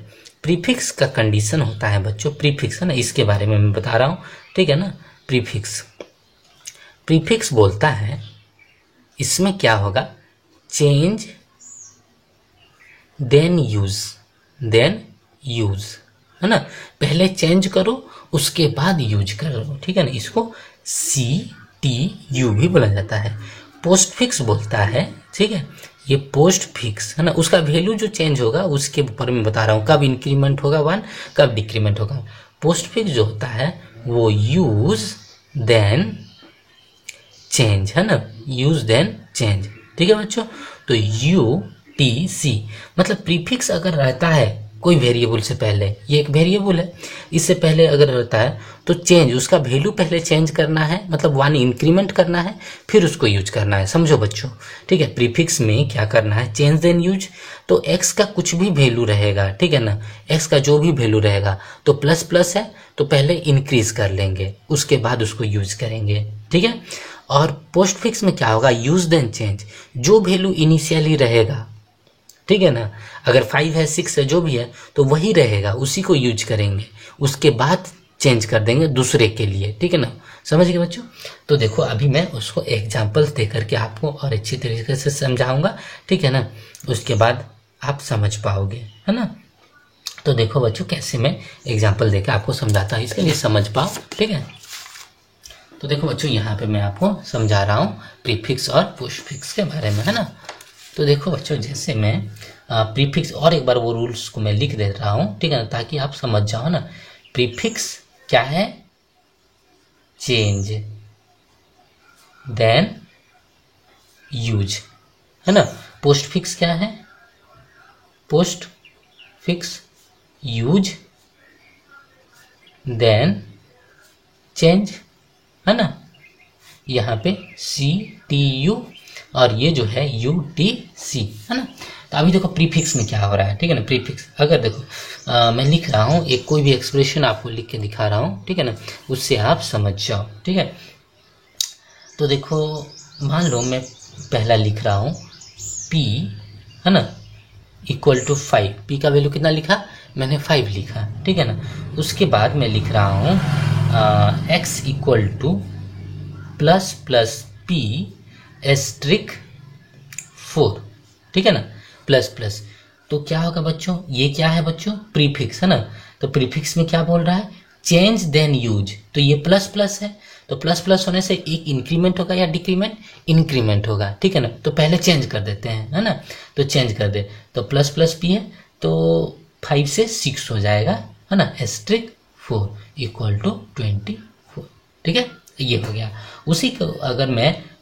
प्रीफिक्स का कंडीशन होता है बच्चों, प्रीफिक्स है ना, इसके बारे में मैं बता रहा हूँ, ठीक है ना। प्रीफिक्स, प्रीफिक्स बोलता है इसमें क्या होगा, change then use, then use, है ना, पहले चेंज करो उसके बाद यूज करो, ठीक है ना। इसको CTU भी बोला जाता है। पोस्टफिक्स बोलता है, ठीक है, ये पोस्टफिक्स है ना, उसका वैल्यू जो चेंज होगा उसके ऊपर मैं बता रहा हूँ, कब इंक्रीमेंट होगा 1, कब डिक्रीमेंट होगा। पोस्टफिक्स जो होता है वो यूज देन चेंज, है ना, यूज देन चेंज, ठीक है बच्चों। तो UTC मतलब प्रीफिक्स अगर रहता है कोई वेरिएबल से पहले, ये एक वेरिएबल है, इससे पहले अगर रहता है तो चेंज, उसका वैल्यू पहले चेंज करना है, मतलब 1 इंक्रीमेंट करना है, फिर उसको यूज करना है, समझो बच्चों, ठीक है। प्रीफिक्स में क्या करना है, चेंज देन यूज। तो x का कुछ भी वैल्यू रहेगा, ठीक है ना, x का जो भी वैल्यू रहेगा, तो प्लस प्लस है तो पहले इंक्रीज कर लेंगे, उसके बाद उसको यूज करेंगे, ठीक है। और पोस्टफिक्स में क्या होगा, यूज देन चेंज, जो वैल्यू इनिशियली रहेगा, ठीक है ना, अगर 5 है 6 है जो भी है तो वही रहेगा, उसी को यूज करेंगे, उसके बाद चेंज कर देंगे दूसरे के लिए, ठीक है ना, समझ गए बच्चों। तो देखो अभी मैं उसको एग्जाम्पल दे करके आपको और अच्छी तरीके से समझाऊंगा, ठीक है ना, उसके बाद आप समझ पाओगे, है ना। तो देखो बच्चों कैसे मैं एग्जाम्पल देकर आपको समझाता हूँ, इसके लिए समझ पाओ, ठीक है। तो देखो बच्चों यहाँ पे मैं आपको समझा रहा हूँ प्रीफिक्स और पोस्टफिक्स के बारे में, है ना। तो देखो बच्चों जैसे मैं प्रीफिक्स, और एक बार वो रूल्स को मैं लिख दे रहा हूँ, ठीक है ना, ताकि आप समझ जाओ ना। प्रीफिक्स क्या है, चेंज देन यूज, है ना। पोस्टफिक्स क्या है, पोस्टफिक्स यूज देन चेंज, है ना, यहाँ पे CTU और ये जो है UTC, है ना। तो अभी देखो प्रीफिक्स में क्या हो रहा है, ठीक है ना। प्रीफिक्स अगर देखो मैं लिख रहा हूँ, एक कोई भी एक्सप्रेशन आपको लिख के दिखा रहा हूँ, ठीक है ना, उससे आप समझ जाओ, ठीक है। तो देखो मान लो मैं पहला लिख रहा हूँ P, है ना, इक्वल टू 5, P का वैल्यू कितना लिखा मैंने, 5 लिखा, ठीक है ना। उसके बाद मैं लिख रहा हूँ X equal to plus plus P asterisk 4, ठीक है ना, प्लस प्लस। तो क्या होगा बच्चों, ये क्या है बच्चों, प्रीफिक्स, है ना। तो प्रीफिक्स में क्या बोल रहा है, चेंज देन यूज, तो ये प्लस प्लस है, तो प्लस प्लस होने से एक इंक्रीमेंट होगा या डिक्रीमेंट, इंक्रीमेंट होगा, ठीक है ना। तो पहले चेंज कर देते हैं, है ना, तो चेंज कर दे, तो प्लस प्लस P है तो 5 से 6 हो जाएगा, है ना, एस्ट्रिक 4 इक्वल टू 24, ठीक है, ये हो गया। उसी को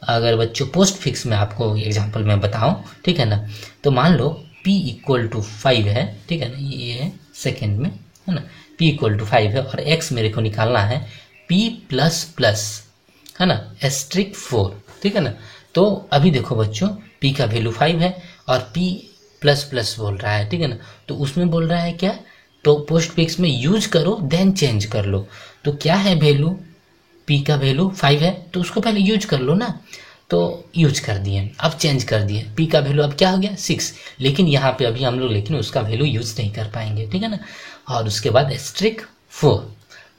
अगर बच्चों पोस्ट फिक्स में आपको एग्जांपल में बताऊं, ठीक है ना, तो मान लो P इक्वल टू 5 है, ठीक है ना, ये है सेकेंड में, है ना, p इक्वल टू 5 है और x मेरे को निकालना है p प्लस प्लस, है ना, एस्ट्रिक 4, ठीक है ना। तो अभी देखो बच्चों p का वैल्यू 5 है और p प्लस प्लस बोल रहा है, ठीक है ना। तो उसमें बोल रहा है क्या, तो पोस्ट फिक्स में यूज करो देन चेंज कर लो। तो क्या है वैल्यू, p का वैल्यू 5 है तो उसको पहले यूज कर लो ना, तो यूज कर दिए, अब चेंज कर दिए, p का वैल्यू अब क्या हो गया 6, लेकिन यहाँ पे अभी हम लोग लेकिन उसका वैल्यू यूज नहीं कर पाएंगे, ठीक है ना। और उसके बाद एस्ट्रिक 4,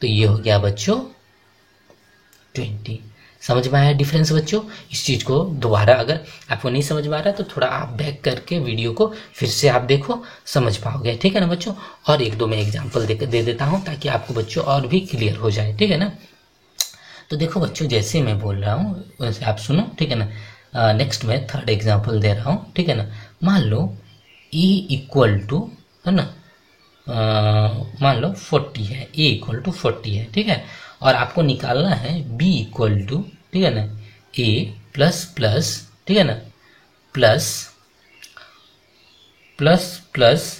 तो ये हो गया बच्चों 20। समझ में आया डिफरेंस बच्चों। इस चीज को दोबारा अगर आपको नहीं समझ में आ रहा है तो थोड़ा आप बैक करके वीडियो को फिर से आप देखो, समझ पाओगे, ठीक है ना बच्चों। और एक दो मैं एग्जांपल दे देता हूँ ताकि आपको बच्चों और भी क्लियर हो जाए, ठीक है ना। तो देखो बच्चों जैसे मैं बोल रहा हूँ वैसे आप सुनो, ठीक है ना। नेक्स्ट मैं थर्ड एग्जाम्पल दे रहा हूँ, ठीक है ना। मान लो e इक्वल टू, है ना, मान लो 40 है, a इक्वल टू 40 है, ठीक है। और आपको निकालना है b इक्वल टू, ठीक है ना, a प्लस प्लस, ठीक है ना, plus plus plus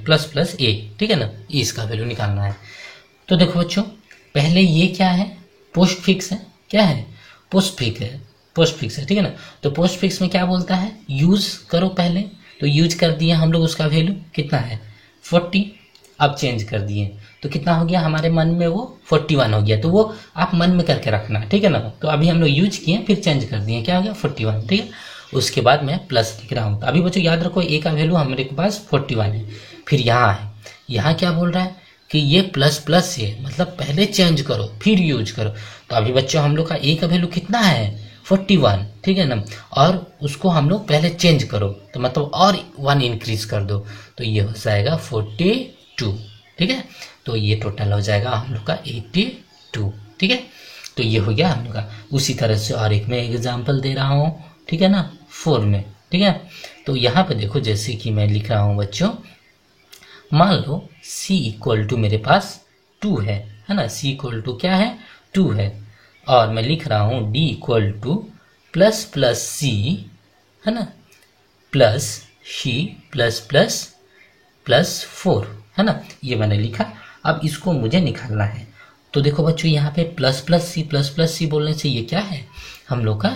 plus plus a, ठीक है ना, इसका वैल्यू निकालना है। तो देखो बच्चों पहले ये क्या है, पोस्ट फिक्स है, क्या है, पोस्ट फिक्स है, पोस्ट फिक्स है, ठीक है ना। तो पोस्ट फिक्स में क्या बोलता है, यूज करो पहले, तो यूज कर दिए हम लोग, उसका वैल्यू कितना है 40, अब चेंज कर दिए तो कितना हो गया हमारे मन में, वो 41 हो गया। तो वो आप मन में करके रखना, ठीक है ना। तो अभी हम लोग यूज किए फिर चेंज कर दिए, क्या हो गया 41, ठीक है। उसके बाद मैं प्लस लिख रहा हूँ। तो अभी बच्चों याद रखो a का वैल्यू हमारे पास 41 है, फिर यहाँ है, यहाँ क्या बोल रहा है कि ये प्लस प्लस है, मतलब पहले चेंज करो फिर यूज करो। तो अभी बच्चों हम लोग का a का वैल्यू कितना है 41, ठीक है ना, और उसको हम लोग पहले चेंज करो तो मतलब और 1 इंक्रीज कर दो, तो ये हो जाएगा 42, ठीक है। तो ये टोटल हो जाएगा हम लोग का 82, ठीक है। तो ये हो गया हम लोग का। उसी तरह से और एक मैं एग्जाम्पल दे रहा हूँ, ठीक है ना, 4 में, ठीक है। तो यहाँ पे देखो जैसे कि मैं लिख रहा हूँ बच्चों, मान लो c इक्वल टू मेरे पास 2 है ना, c इक्वल टू क्या है 2 है, और मैं लिख रहा हूँ d equal to plus plus c, है ना, plus c plus plus plus 4, है ना, ये मैंने लिखा। अब इसको मुझे निकालना है। तो देखो बच्चों यहाँ पे प्लस प्लस सी बोलने से ये क्या है, हम लोग का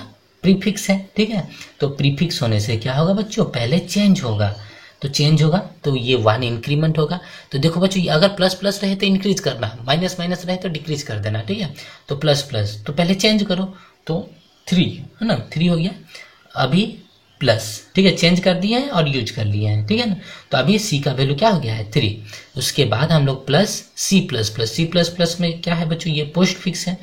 प्रीफिक्स है, ठीक है। तो प्रीफिक्स होने से क्या होगा बच्चों, पहले चेंज होगा, तो चेंज होगा तो ये 1 इंक्रीमेंट होगा। तो देखो बच्चों अगर प्लस प्लस रहे तो इंक्रीज करना, माइनस माइनस रहे तो डिक्रीज कर देना, ठीक है। तो प्लस प्लस तो पहले चेंज करो, तो 3, है ना, 3 हो गया, अभी प्लस, ठीक है, चेंज कर दिए हैं और यूज कर लिए हैं, ठीक है ना। तो अभी c का वैल्यू क्या हो गया है 3। उसके बाद हम लोग प्लस c प्लस प्लस में क्या है बच्चों, ये पोस्ट फिक्स है।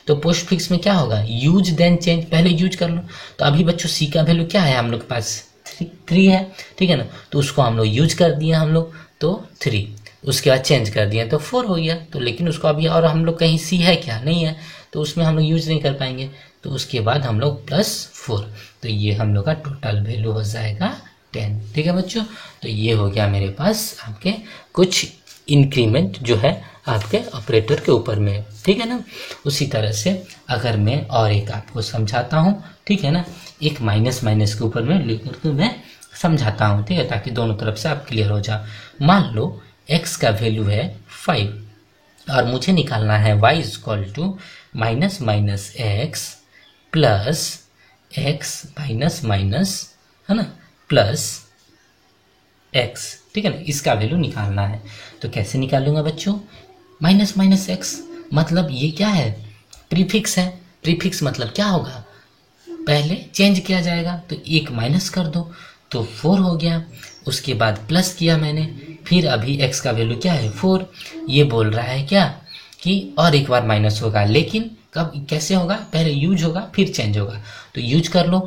तो पोस्ट फिक्स में क्या होगा, यूज देन चेंज, पहले यूज कर लो। तो अभी बच्चों c का वैल्यू क्या है हम लोग के पास 3 है, ठीक है ना। तो उसको हम लोग यूज कर दिए हम लोग, तो 3, उसके बाद चेंज कर दिए तो 4 हो गया। तो लेकिन उसको अभी और हम लोग कहीं c है क्या, नहीं है, तो उसमें हम लोग यूज नहीं कर पाएंगे। तो उसके बाद हम लोग प्लस 4, तो ये हम लोग का टोटल वैल्यू हो जाएगा 10, ठीक है बच्चों। तो ये हो गया मेरे पास आपके कुछ इंक्रीमेंट जो है आपके ऑपरेटर के ऊपर में, ठीक है ना। उसी तरह से अगर मैं और एक आपको समझाता हूँ, ठीक है ना, एक माइनस माइनस के ऊपर में लेकर के मैं समझाता हूँ, ठीक है, ताकि दोनों तरफ से आप क्लियर हो जाओ। मान लो x का वैल्यू है 5 और मुझे निकालना है y equal to minus minus x plus x minus minus, है ना, प्लस x, ठीक है ना, इसका वैल्यू निकालना है। तो कैसे निकालूंगा बच्चों, माइनस माइनस एक्स मतलब ये क्या है, प्रीफिक्स है। प्रीफिक्स मतलब क्या होगा, पहले चेंज किया जाएगा, तो 1 माइनस कर दो तो 4 हो गया। उसके बाद प्लस किया मैंने, फिर अभी x का वैल्यू क्या है 4। ये बोल रहा है क्या कि और एक बार माइनस होगा, लेकिन कब कैसे होगा, पहले यूज होगा फिर चेंज होगा। तो यूज कर लो,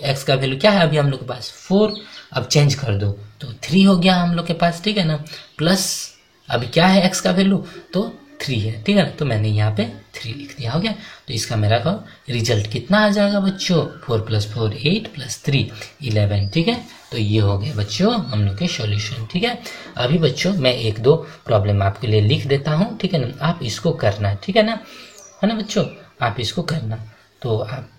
x का वैल्यू क्या है अभी हम लोग के पास 4, अब चेंज कर दो तो 3 हो गया हम लोग के पास, ठीक है ना, प्लस अभी क्या है x का वैल्यू तो 3 है, ठीक है ना। तो मैंने यहाँ पे 3 लिख दिया, हो गया। तो इसका मेरा का रिजल्ट कितना आ जाएगा बच्चों, 4 + 4 8 + 3 11, ठीक है। तो ये हो गए बच्चों हम लोग के सॉल्यूशन, ठीक है। अभी बच्चों मैं एक दो प्रॉब्लम आपके लिए लिख देता हूँ, ठीक है ना, आप इसको करना, ठीक है ना बच्चों, आप इसको करना। तो आप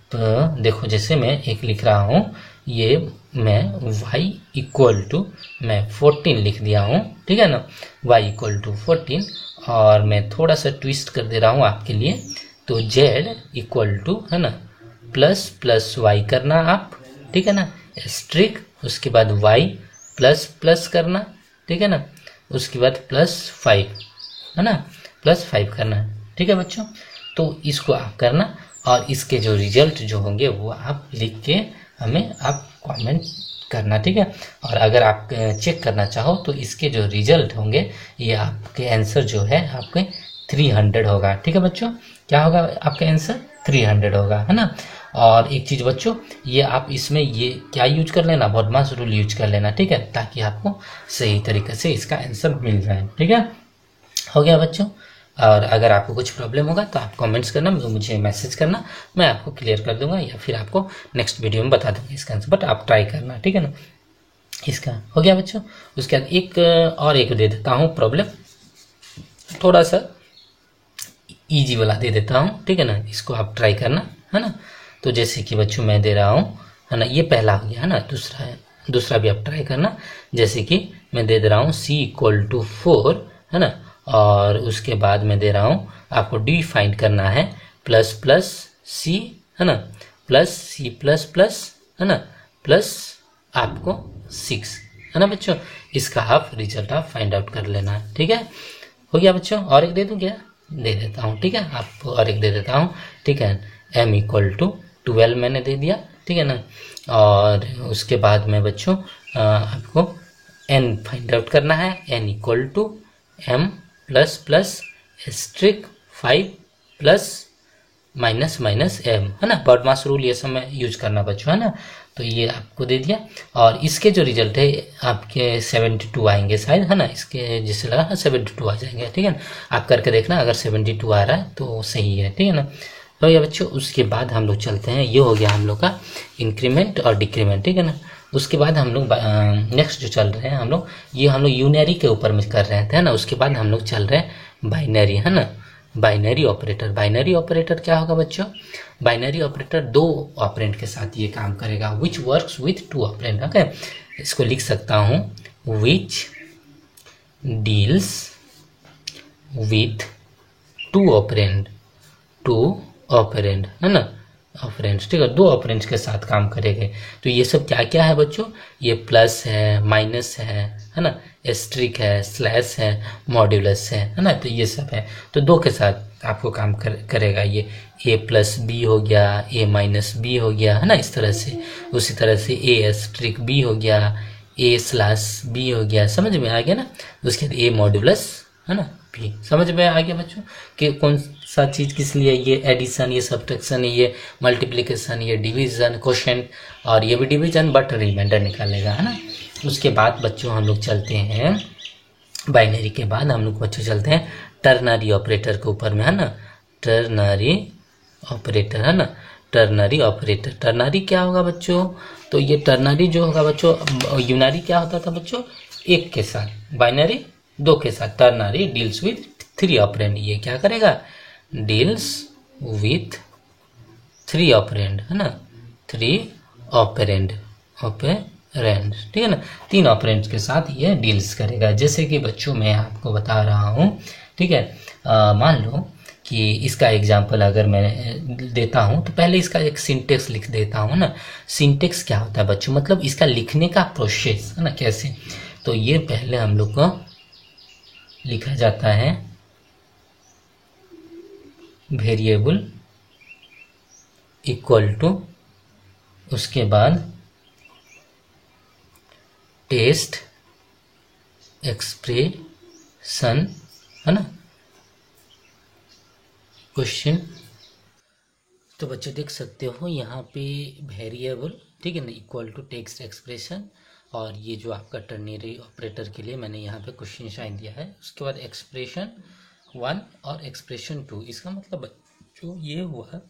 देखो जैसे मैं एक लिख रहा हूँ, ये मैं y इक्वल टू मैं 14 लिख दिया हूँ, ठीक है ना, y इक्वल टू 14, और मैं थोड़ा सा ट्विस्ट कर दे रहा हूँ आपके लिए। तो z इक्वल टू है ना प्लस प्लस y करना आप, ठीक है ना, स्ट्रिक, उसके बाद y प्लस प्लस करना, ठीक है ना, उसके बाद +5 है ना, +5 करना, ठीक है बच्चों। तो इसको आप करना, और इसके जो रिजल्ट जो होंगे वो आप लिख के हमें आप कमेंट करना, ठीक है। और अगर आप चेक करना चाहो तो इसके जो रिजल्ट होंगे ये आपके आंसर जो है आपके 300 होगा, ठीक है बच्चों। क्या होगा आपका आंसर? 300 होगा, है ना। और एक चीज़ बच्चों, ये आप इसमें ये क्या यूज कर लेना, बॉडमास रूल यूज कर लेना, ठीक है, ताकि आपको सही तरीके से इसका आंसर मिल जाए, ठीक है। हो गया बच्चों। और अगर आपको कुछ प्रॉब्लम होगा तो आप कमेंट्स करना, मुझे मैसेज करना, मैं आपको क्लियर कर दूंगा, या फिर आपको नेक्स्ट वीडियो में बता दूंगा इसका आंसर, बट आप ट्राई करना, ठीक है ना। इसका हो गया बच्चों। उसके बाद एक दे देता हूँ प्रॉब्लम, थोड़ा सा इजी वाला दे देता हूँ, ठीक है ना, इसको आप ट्राई करना, है ना। तो जैसे कि बच्चों मैं दे रहा हूँ, है ना, ये पहला हो गया, है ना, दूसरा भी आप ट्राई करना। जैसे कि मैं दे रहा हूँ c इक्वल टू 4, है ना, और उसके बाद मैं दे रहा हूँ आपको डी फाइंड करना है, प्लस प्लस सी, है ना, प्लस सी प्लस प्लस, है ना, प्लस आपको 6, है ना बच्चों। इसका आप रिजल्ट आप फाइंड आउट कर लेना, ठीक है। हो गया बच्चों। और एक दे दूँ क्या? दे देता हूँ, ठीक है, आपको और एक दे देता हूँ, ठीक है। m इक्वल टू 12 मैंने दे दिया, ठीक है ना। और उसके बाद में बच्चों आपको n फाइंड आउट करना है, n equal to m plus plus asterisk 5 plus minus minus m, है ना। बॉडमास रूल ये सब में यूज करना बच्चों, है ना। तो ये आपको दे दिया, और इसके जो रिजल्ट है आपके 72 आएंगे शायद, है ना। इसके जिससे लगा 72 आ जाएंगे, ठीक है ना। आप करके देखना, अगर 72 आ रहा है तो सही है, ठीक है ना। तो ये बच्चों उसके बाद हम लोग चलते हैं, ये हो गया हम लोग का इंक्रीमेंट और डिक्रीमेंट, ठीक है ना। उसके बाद हम लोग नेक्स्ट जो चल रहे हैं हम लोग, ये हम लोग यूनरी के ऊपर में कर रहे थे, है ना। उसके बाद हम लोग चल रहे हैं बाइनरी, है ना, बाइनरी ऑपरेटर। बाइनरी ऑपरेटर क्या होगा बच्चों? बाइनरी ऑपरेटर 2 ऑपरेंड के साथ ये काम करेगा, which works with 2 operand, okay. इसको लिख सकता हूँ which deals with 2 operand, 2 operand, है ना, ऑपरेंड्स, ठीक है, 2 ऑपरेंड्स के साथ काम करेंगे। तो ये सब क्या क्या है बच्चों? ये प्लस है, माइनस है ना, एस्ट्रिक है, स्लैश है, मॉड्यूलस है ना। तो ये सब है, तो 2 के साथ आपको काम करेगा ये। a प्लस बी हो गया, a माइनस बी हो गया, है ना, इस तरह से। उसी तरह से a एस्ट्रिक बी हो गया, a स्लैश बी हो गया, समझ में आ गया ना। उसके बाद a मॉड्यूलस, है ना, भी समझ में आ गया बच्चों कि कौन सा चीज किस लिए, ये एडिशन, ये सब्ट्रैक्शन, ये मल्टीप्लिकेशन, ये डिवीजन, क्वोशिएंट, और ये भी डिवीजन बट रिमाइंडर निकालेगा, है ना। उसके बाद बच्चों हम लोग चलते हैं बाइनरी के बाद हम लोग बच्चों चलते हैं टर्नरी ऑपरेटर के ऊपर में, है ना। टर्नरी ऑपरेटर, है ना, टर्नरी ऑपरेटर। टर्नरी क्या होगा बच्चों? तो ये टर्नरी जो होगा बच्चों, यूनरी क्या होता था बच्चों? 1 के साथ, बाइनरी 2 के साथ। टर्नरी डील्स विथ 3 ऑपरेंड, ये क्या करेगा? डील्स विथ 3 ऑपरेंड, है ना, 3 ऑपरेंड, ऑपरेंड, ठीक है ना, 3 ऑपरेंड के साथ ये डील्स करेगा। जैसे कि बच्चों मैं आपको बता रहा हूँ, ठीक है, मान लो कि इसका एग्जाम्पल अगर मैं देता हूँ तो पहले इसका एक सिंटेक्स लिख देता हूँ ना। सिंटेक्स क्या होता है बच्चों? मतलब इसका लिखने का प्रोसेस, है ना, कैसे। तो ये पहले हम लोग को लिखा जाता है वेरिएबल इक्वल टू, उसके बाद टेस्ट एक्सप्रेशन, है ना, क्वेश्चन। तो बच्चों देख सकते हो यहाँ पे वेरिएबल, ठीक है ना, इक्वल टू टेक्स्ट एक्सप्रेशन, और ये जो आपका टर्नरी ऑपरेटर के लिए मैंने यहाँ पे क्वेश्चन साइन दिया है। उसके बाद एक्सप्रेशन 1 और एक्सप्रेशन 2। इसका मतलब जो ये हुआ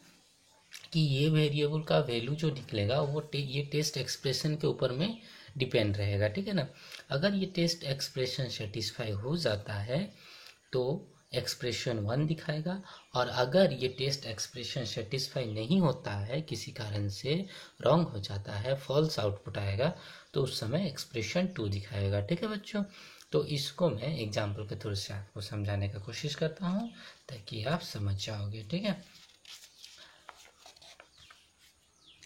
कि ये वेरिएबल का वैल्यू जो निकलेगा वो ये टेस्ट एक्सप्रेशन के ऊपर में डिपेंड रहेगा, ठीक है ना। अगर ये टेस्ट एक्सप्रेशन सेटिस्फाई हो जाता है तो एक्सप्रेशन 1 दिखाएगा, और अगर ये टेस्ट एक्सप्रेशन सेटिस्फाई नहीं होता है, किसी कारण से रॉन्ग हो जाता है, फॉल्स आउटपुट आएगा, तो उस समय एक्सप्रेशन 2 दिखाएगा। ठीक है बच्चों, तो इसको मैं एग्जाम्पल के थ्रू से आपको समझाने का कोशिश करता हूँ ताकि आप समझ जाओगे। ठीक है,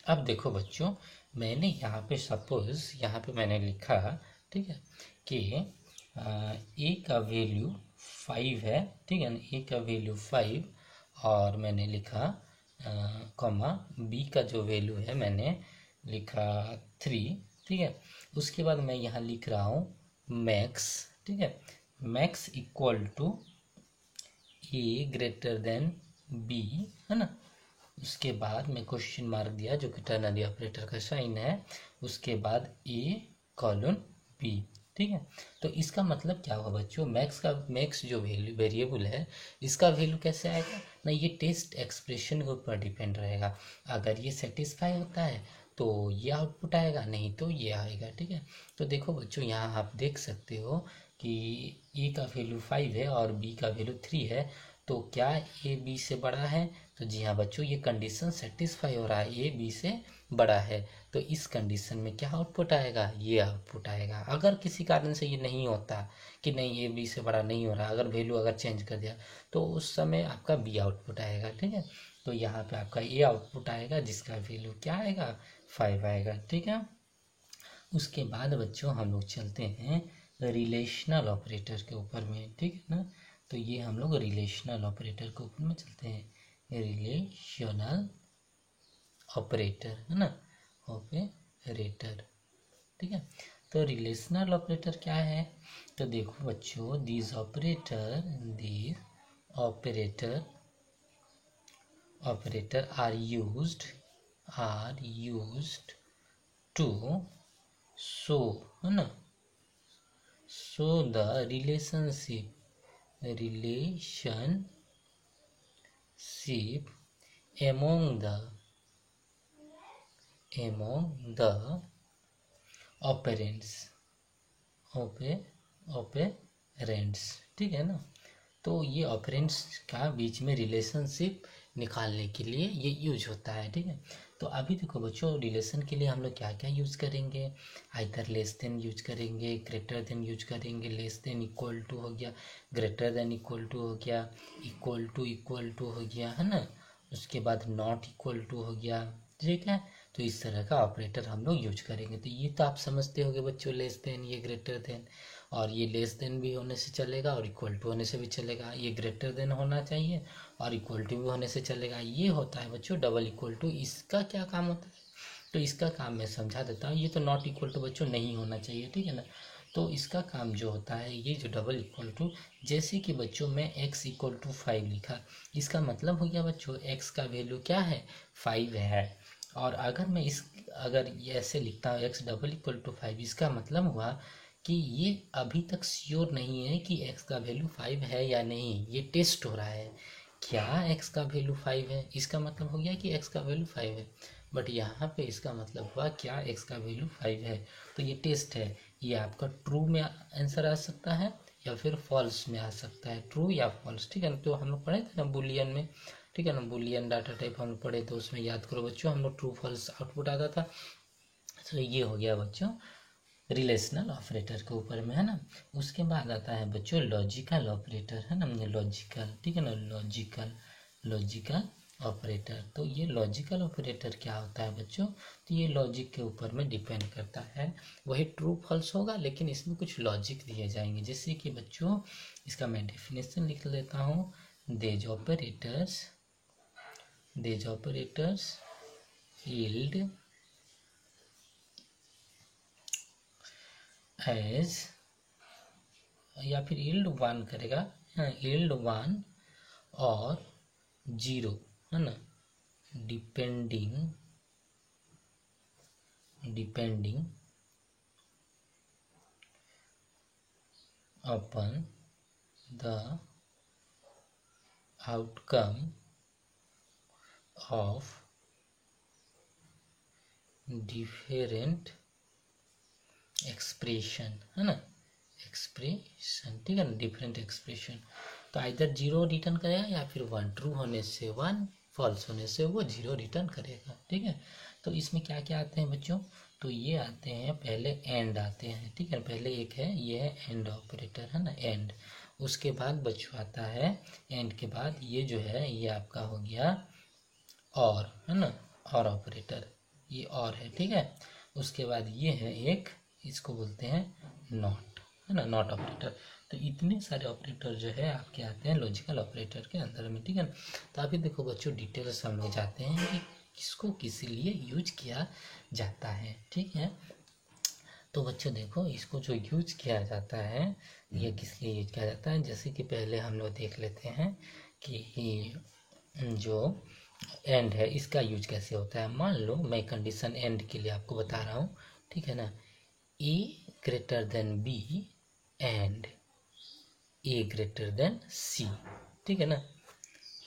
अब देखो बच्चों, मैंने यहाँ पे सपोज यहाँ पे मैंने लिखा, ठीक है, कि ए का वैल्यू 5 है, ठीक है ना, ए का वैल्यू 5, और मैंने लिखा कॉमा बी का जो वैल्यू है मैंने लिखा 3, ठीक है। उसके बाद मैं यहाँ लिख रहा हूँ मैक्स, ठीक है, max equal to a greater than b, है ना। उसके बाद मैं क्वेश्चन मार्क दिया जो कि टर्नरी ऑपरेटर का साइन है, उसके बाद ए कॉलन बी, ठीक है। तो इसका मतलब क्या हुआ बच्चों, मैक्स जो वैल्यू वेरिएबल है, इसका वैल्यू कैसे आएगा ना, ये टेस्ट एक्सप्रेशन के ऊपर डिपेंड रहेगा। अगर ये सेटिस्फाई होता है तो ये आउटपुट आएगा, नहीं तो ये आएगा। ठीक है, तो देखो बच्चों, यहाँ आप देख सकते हो कि ए का वैल्यू 5 है और बी का वैल्यू 3 है, तो क्या ए बी से बड़ा है? तो जी हाँ बच्चों, ये कंडीशन सेटिस्फाई हो रहा है, ए बी से बड़ा है, तो इस कंडीशन में क्या आउटपुट आएगा, ये आउटपुट आएगा। अगर किसी कारण से ये नहीं होता कि नहीं ए बी से बड़ा नहीं हो रहा, अगर वैल्यू अगर चेंज कर दिया, तो उस समय आपका बी आउटपुट आएगा। ठीक है, तो यहाँ पे आपका ए आउटपुट आएगा जिसका वैल्यू क्या आएगा, 5 आएगा। ठीक है, उसके बाद बच्चों हम लोग चलते हैं रिलेशनल ऑपरेटर के ऊपर में। ठीक है ना, तो ये हम लोग रिलेशनल ऑपरेटर के ऊपर में चलते हैं, रिलेशनल ऑपरेटर, है ना, ऑपरेटर। ठीक है, तो रिलेशनल ऑपरेटर क्या है, तो देखो बच्चों, these operator are used to show, है ना, show the relationship among the operands. ठीक है ना, तो ये ऑपरेंड्स का बीच में रिलेशनशिप निकालने के लिए ये यूज होता है। ठीक है, तो अभी देखो बच्चों, रिलेशन के लिए हम लोग क्या क्या यूज करेंगे, आइदर लेस देन यूज करेंगे, ग्रेटर देन यूज करेंगे, लेस देन इक्वल टू हो गया, ग्रेटर देन इक्वल टू हो गया, इक्वल टू हो गया, है ना, उसके बाद नॉट इक्वल टू हो गया। ठीक है, तो इस तरह का ऑपरेटर हम लोग यूज करेंगे। तो ये तो आप समझते होंगे बच्चों, लेस देन, ये ग्रेटर देन, और ये लेस देन भी होने से चलेगा और इक्वल टू होने से भी चलेगा, ये ग्रेटर देन होना चाहिए और इक्वल टू भी होने से चलेगा। ये होता है बच्चों डबल इक्वल टू। इसका क्या काम होता है, तो इसका काम मैं समझा देता हूँ। ये तो नॉट इक्वल टू बच्चों नहीं होना चाहिए, ठीक है ना। तो इसका काम जो होता है, ये जो डबल इक्वल टू, जैसे कि बच्चों मैं x इक्वल टू 5 लिखा, इसका मतलब हो गया बच्चों x का वैल्यू क्या है, 5 है। और अगर मैं अगर ये ऐसे लिखता हूँ x डबल इक्वल टू 5, इसका मतलब हुआ कि ये अभी तक श्योर नहीं है कि x का वैल्यू 5 है या नहीं, ये टेस्ट हो रहा है क्या x का वैल्यू 5 है, इसका मतलब हो गया कि x का वैल्यू 5 है। बट यहाँ पे इसका मतलब हुआ क्या, x का वैल्यू 5 है, तो ये टेस्ट है। ये आपका ट्रू में आंसर आ सकता है या फिर फॉल्स में आ सकता है, ट्रू या फॉल्स। ठीक है ना, तो हम लोग पढ़े थे ना बुलियन में, ठीक है ना, बुलियन डाटा टाइप हम लोग पढ़े, तो उसमें याद करो बच्चों, हम लोग ट्रू फॉल्स आउटपुट आता था। तो ये हो गया बच्चों रिलेशनल ऑपरेटर के ऊपर में, है ना। उसके बाद आता है बच्चों लॉजिकल ऑपरेटर, है ना, लॉजिकल, ठीक है ना, लॉजिकल ऑपरेटर। तो ये लॉजिकल ऑपरेटर क्या होता है बच्चों, तो ये लॉजिक के ऊपर में डिपेंड करता है, वही ट्रू फॉल्स होगा लेकिन इसमें कुछ लॉजिक दिए जाएंगे। जैसे कि बच्चों इसका मैं डेफिनेशन लिख लेता हूँ, देज ऑपरेटर्स yield एज, या फिर yield 1 करेगा, yield 1 और 0, है ना, depending upon the outcome of different expression, है ना, एक्सप्रेशन, ठीक है ना, डिफरेंट एक्सप्रेशन। तो इधर 0 रिटर्न करेगा या फिर 1, ट्रू होने से 1, फॉल्स होने से वो 0 रिटर्न करेगा। ठीक है, तो इसमें क्या क्या आते हैं बच्चों, तो ये आते हैं पहले एंड आते हैं। ठीक है, पहले एक है ये है एंड ऑपरेटर है ना, एंड। उसके बाद बच्चों आता है एंड के बाद ये जो है ये आपका हो गया और है ना, और ऑपरेटर, ये और है। ठीक है, उसके बाद ये है एक, इसको बोलते हैं नॉट है ना, नॉट ऑपरेटर। तो इतने सारे ऑपरेटर जो है आपके आते हैं लॉजिकल ऑपरेटर के अंदर में। ठीक है ना, तो अभी देखो बच्चों डिटेल्स हम लोग जाते हैं कि किसको किस लिए यूज किया जाता है। ठीक है, तो बच्चों देखो इसको जो यूज किया जाता है ये किस लिए यूज किया जाता है, जैसे कि पहले हम लोग देख लेते हैं कि जो एंड है इसका यूज कैसे होता है। मान लो मैं कंडीशन एंड के लिए आपको बता रहा हूँ। ठीक है ना, A greater than B and A greater than C. ठीक है ना,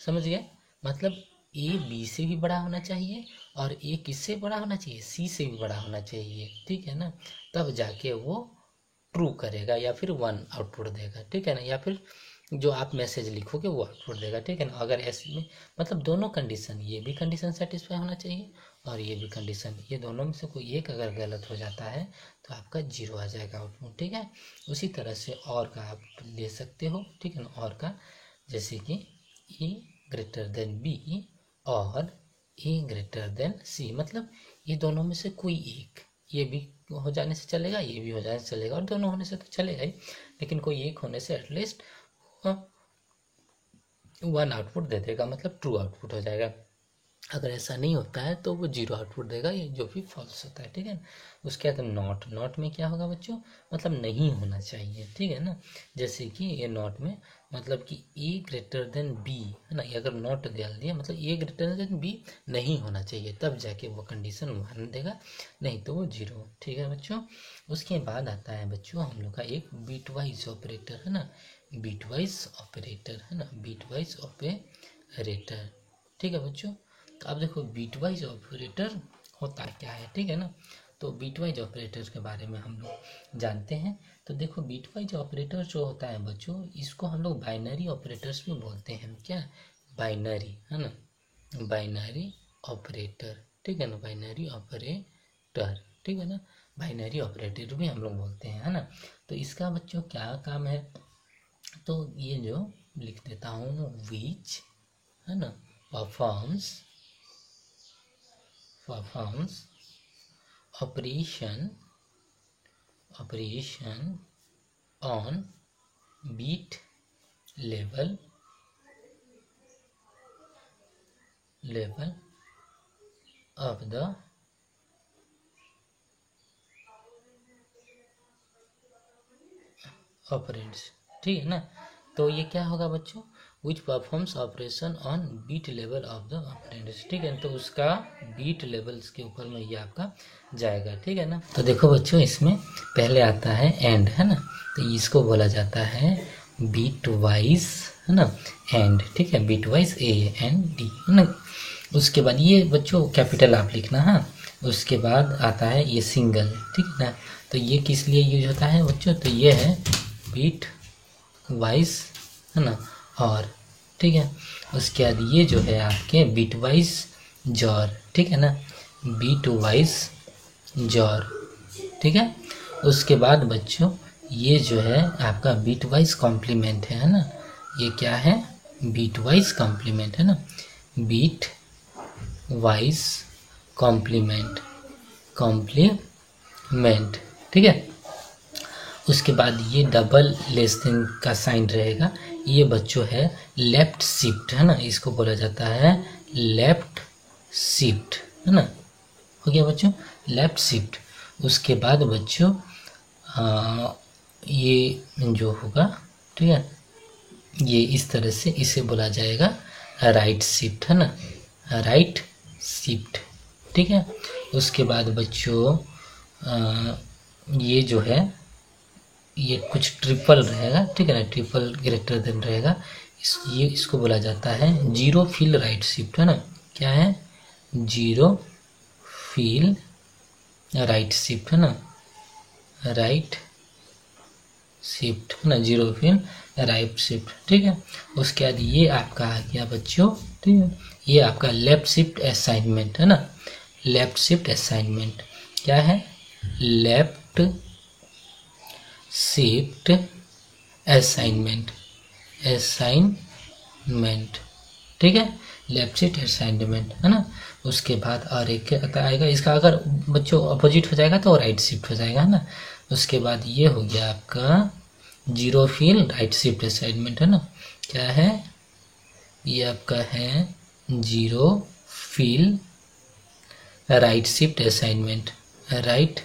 समझ गए, मतलब ए बी से भी बड़ा होना चाहिए और ए किससे बड़ा होना चाहिए, सी से भी बड़ा होना चाहिए। ठीक है ना, तब जाके वो ट्रू करेगा या फिर 1 आउटपुट देगा। ठीक है ना, या फिर जो आप मैसेज लिखोगे वो आउटपुट देगा। ठीक है ना, अगर ऐसे में मतलब दोनों कंडीशन, ये भी कंडीशन सेटिस्फाई होना चाहिए और ये भी कंडीशन, ये दोनों में से कोई एक अगर गलत हो जाता है तो आपका 0 आ जाएगा आउटपुट। ठीक है, उसी तरह से और का आप ले सकते हो। ठीक है ना, और का जैसे कि ए ग्रेटर देन बी और ए ग्रेटर देन सी, मतलब ये दोनों में से कोई एक, ये भी हो जाने से चलेगा ये भी हो जाने से चलेगा और दोनों होने से तो चलेगा ही, लेकिन कोई एक होने से एटलीस्ट 1 आउटपुट दे देगा, मतलब ट्रू आउटपुट हो जाएगा। अगर ऐसा नहीं होता है तो वो 0 आउटपुट देगा, ये जो भी फॉल्स होता है। ठीक है, उसके बाद नॉट, नॉट में क्या होगा बच्चों, मतलब नहीं होना चाहिए। ठीक है ना, जैसे कि ये नॉट में मतलब कि ए ग्रेटर देन बी है ना, ये अगर नॉट डाल दिया मतलब ए ग्रेटर देन बी नहीं होना चाहिए, तब जाके वो कंडीशन 1 देगा, नहीं तो वो 0। ठीक है बच्चों, उसके बाद आता है बच्चों हम लोग का एक बीटवाइज ऑपरेटर है ना, बीटवाइज ऑपरेटर है ना, बीटवाइज ऑपरेटर। ठीक है बच्चों, तो अब देखो बीटवाइज ऑपरेटर होता क्या है। ठीक है ना, तो बीटवाइज ऑपरेटर के बारे में हम लोग जानते हैं। तो देखो बीटवाइज ऑपरेटर जो होता है बच्चों, इसको हम लोग बाइनरी ऑपरेटर्स भी बोलते हैं। क्या, बाइनरी है ना, बाइनरी ऑपरेटर। ठीक है ना, बाइनरी ऑपरेटर। ठीक है ना, बाइनरी ऑपरेटर भी हम लोग बोलते हैं है ना। तो इसका बच्चों क्या काम है, तो ये जो लिख देता हूँ विच है ना, performs operation on bit level of the operands। ठीक है ना, तो ये क्या होगा बच्चों, which performs operation on bit level of the operands. ठीक है, तो उसका बीट लेवल्स के ऊपर में ये आपका जाएगा। ठीक है ना, तो देखो बच्चों इसमें पहले आता है एंड है ना, तो इसको बोला जाता है बीट वाइज है ना, एंड। ठीक है, bitwise a and d है ना। उसके बाद ये बच्चों कैपिटल आप लिखना है। उसके बाद आता है ये सिंगल। ठीक है ना, तो ये किस लिए यूज होता है बच्चों, तो ये है बीट वाइज है ना, और ठीक है। उसके बाद ये जो है आपके बीट वाइज जॉर। ठीक है ना, बीट वाइज जॉर। ठीक है, उसके बाद बच्चों ये जो है आपका बीट वाइज कॉम्प्लीमेंट है ना, ये क्या है, बीट वाइज कॉम्प्लीमेंट है ना, बीट वाइज कॉम्प्लीमेंट, कॉम्प्लीमेंट। ठीक है, उसके बाद ये डबल लेस देन का साइन रहेगा, ये बच्चों है लेफ्ट शिफ्ट है ना, इसको बोला जाता है लेफ्ट शिफ्ट है ना। हो गया बच्चों लेफ्ट शिफ्ट। उसके बाद बच्चों ये जो होगा, ठीक है, ये इस तरह से इसे बोला जाएगा राइट शिफ्ट है ना, राइट शिफ्ट। ठीक है, उसके बाद बच्चों ये जो है ये कुछ ट्रिपल रहेगा। ठीक है ना, ट्रिपल ग्रेटर देन रहेगा, ये इसको बोला जाता है जीरो फील राइट शिफ्ट है ना। क्या है, जीरो फील राइट शिफ्ट है ना, राइट शिफ्ट है ना, जीरो फिर राइट शिफ्ट, ठीक है। उसके बाद ये आपका आ गया बच्चों, ठीक है, ये आपका लेफ्ट शिफ्ट असाइनमेंट है ना, लेफ्ट शिफ्ट असाइनमेंट क्या है, लेफ्ट शिफ्ट असाइनमेंट, असाइनमेंट, ठीक है, लेफ्ट शिफ्ट असाइनमेंट है ना। उसके बाद और एक आएगा इसका, अगर बच्चों अपोजिट हो जाएगा तो राइट शिफ्ट हो जाएगा है ना। उसके बाद ये हो गया आपका zero fill right shift assignment है ना, क्या है ये आपका है zero fill right shift assignment, right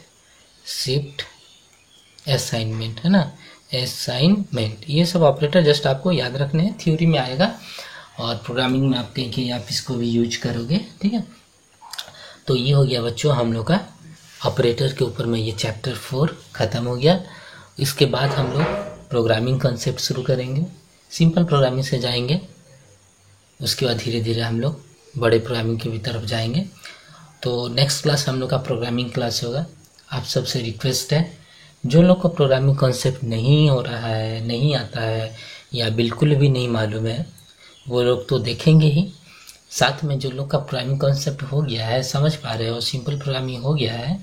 shift assignment है ना, असाइनमेंट। ये सब ऑपरेटर जस्ट आपको याद रखने हैं, थ्योरी में आएगा और प्रोग्रामिंग में आप कहीं कहीं आप इसको भी यूज करोगे, ठीक है। तो ये हो गया बच्चों हम लोग का ऑपरेटर के ऊपर में ये चैप्टर 4 ख़त्म हो गया। इसके बाद हम लोग प्रोग्रामिंग कॉन्सेप्ट शुरू करेंगे, सिंपल प्रोग्रामिंग से जाएंगे, उसके बाद धीरे धीरे हम लोग बड़े प्रोग्रामिंग की भी तरफ जाएंगे। तो नेक्स्ट क्लास हम लोग का प्रोग्रामिंग क्लास होगा। आप सबसे रिक्वेस्ट है, जो लोग को प्रोग्रामिंग कॉन्सेप्ट नहीं हो रहा है, नहीं आता है या बिल्कुल भी नहीं मालूम है, वो लोग तो देखेंगे ही, साथ में जो लोग का प्रोग्रामिंग कॉन्सेप्ट हो गया है, समझ पा रहे हो, सिंपल प्रोग्रामिंग हो गया है,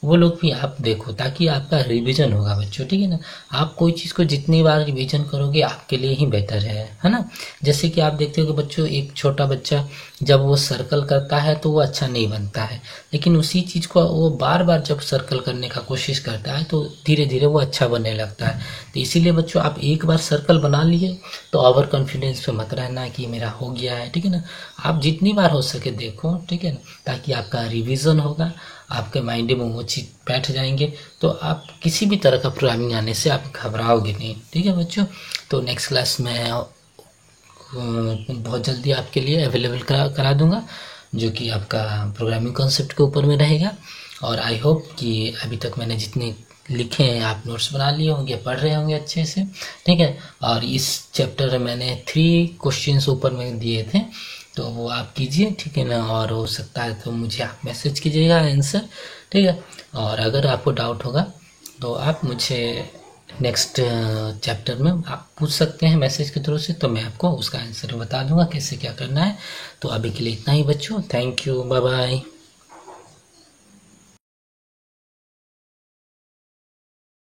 वो लोग भी आप देखो, ताकि आपका रिवीजन होगा बच्चों, ठीक है ना। आप कोई चीज़ को जितनी बार रिवीजन करोगे आपके लिए ही बेटर है ना। जैसे कि आप देखते हो कि बच्चों एक छोटा बच्चा जब वो सर्कल करता है तो वो अच्छा नहीं बनता है, लेकिन उसी चीज़ को वो बार बार जब सर्कल करने का कोशिश करता है तो धीरे धीरे वो अच्छा बनने लगता है। तो इसीलिए बच्चों आप एक बार सर्कल बना लिए तो ओवर कॉन्फिडेंस पे मत रहना कि मेरा हो गया है, ठीक है ना। आप जितनी बार हो सके देखो, ठीक है ना, ताकि आपका रिवीजन होगा, आपके माइंड में वो चीज़ बैठ जाएंगे, तो आप किसी भी तरह का प्रोग्रामिंग आने से आप घबराओगे नहीं, ठीक है बच्चों। तो नेक्स्ट क्लास में बहुत जल्दी आपके लिए अवेलेबल करा दूंगा, जो कि आपका प्रोग्रामिंग कॉन्सेप्ट के ऊपर में रहेगा। और आई होप कि अभी तक मैंने जितने लिखे हैं आप नोट्स बना लिए होंगे, पढ़ रहे होंगे अच्छे से, ठीक है। और इस चैप्टर में मैंने 3 क्वेश्चंस ऊपर में दिए थे, तो वो आप कीजिए, ठीक है ना। और हो सकता है तो मुझे आप मैसेज कीजिएगा आंसर, ठीक है। और अगर आपको डाउट होगा तो आप मुझे नेक्स्ट चैप्टर में आप पूछ सकते हैं मैसेज के थ्रू से, तो मैं आपको उसका आंसर बता दूंगा कैसे क्या करना है। तो अभी के लिए इतना ही बच्चों, थैंक यू, बाय बाय।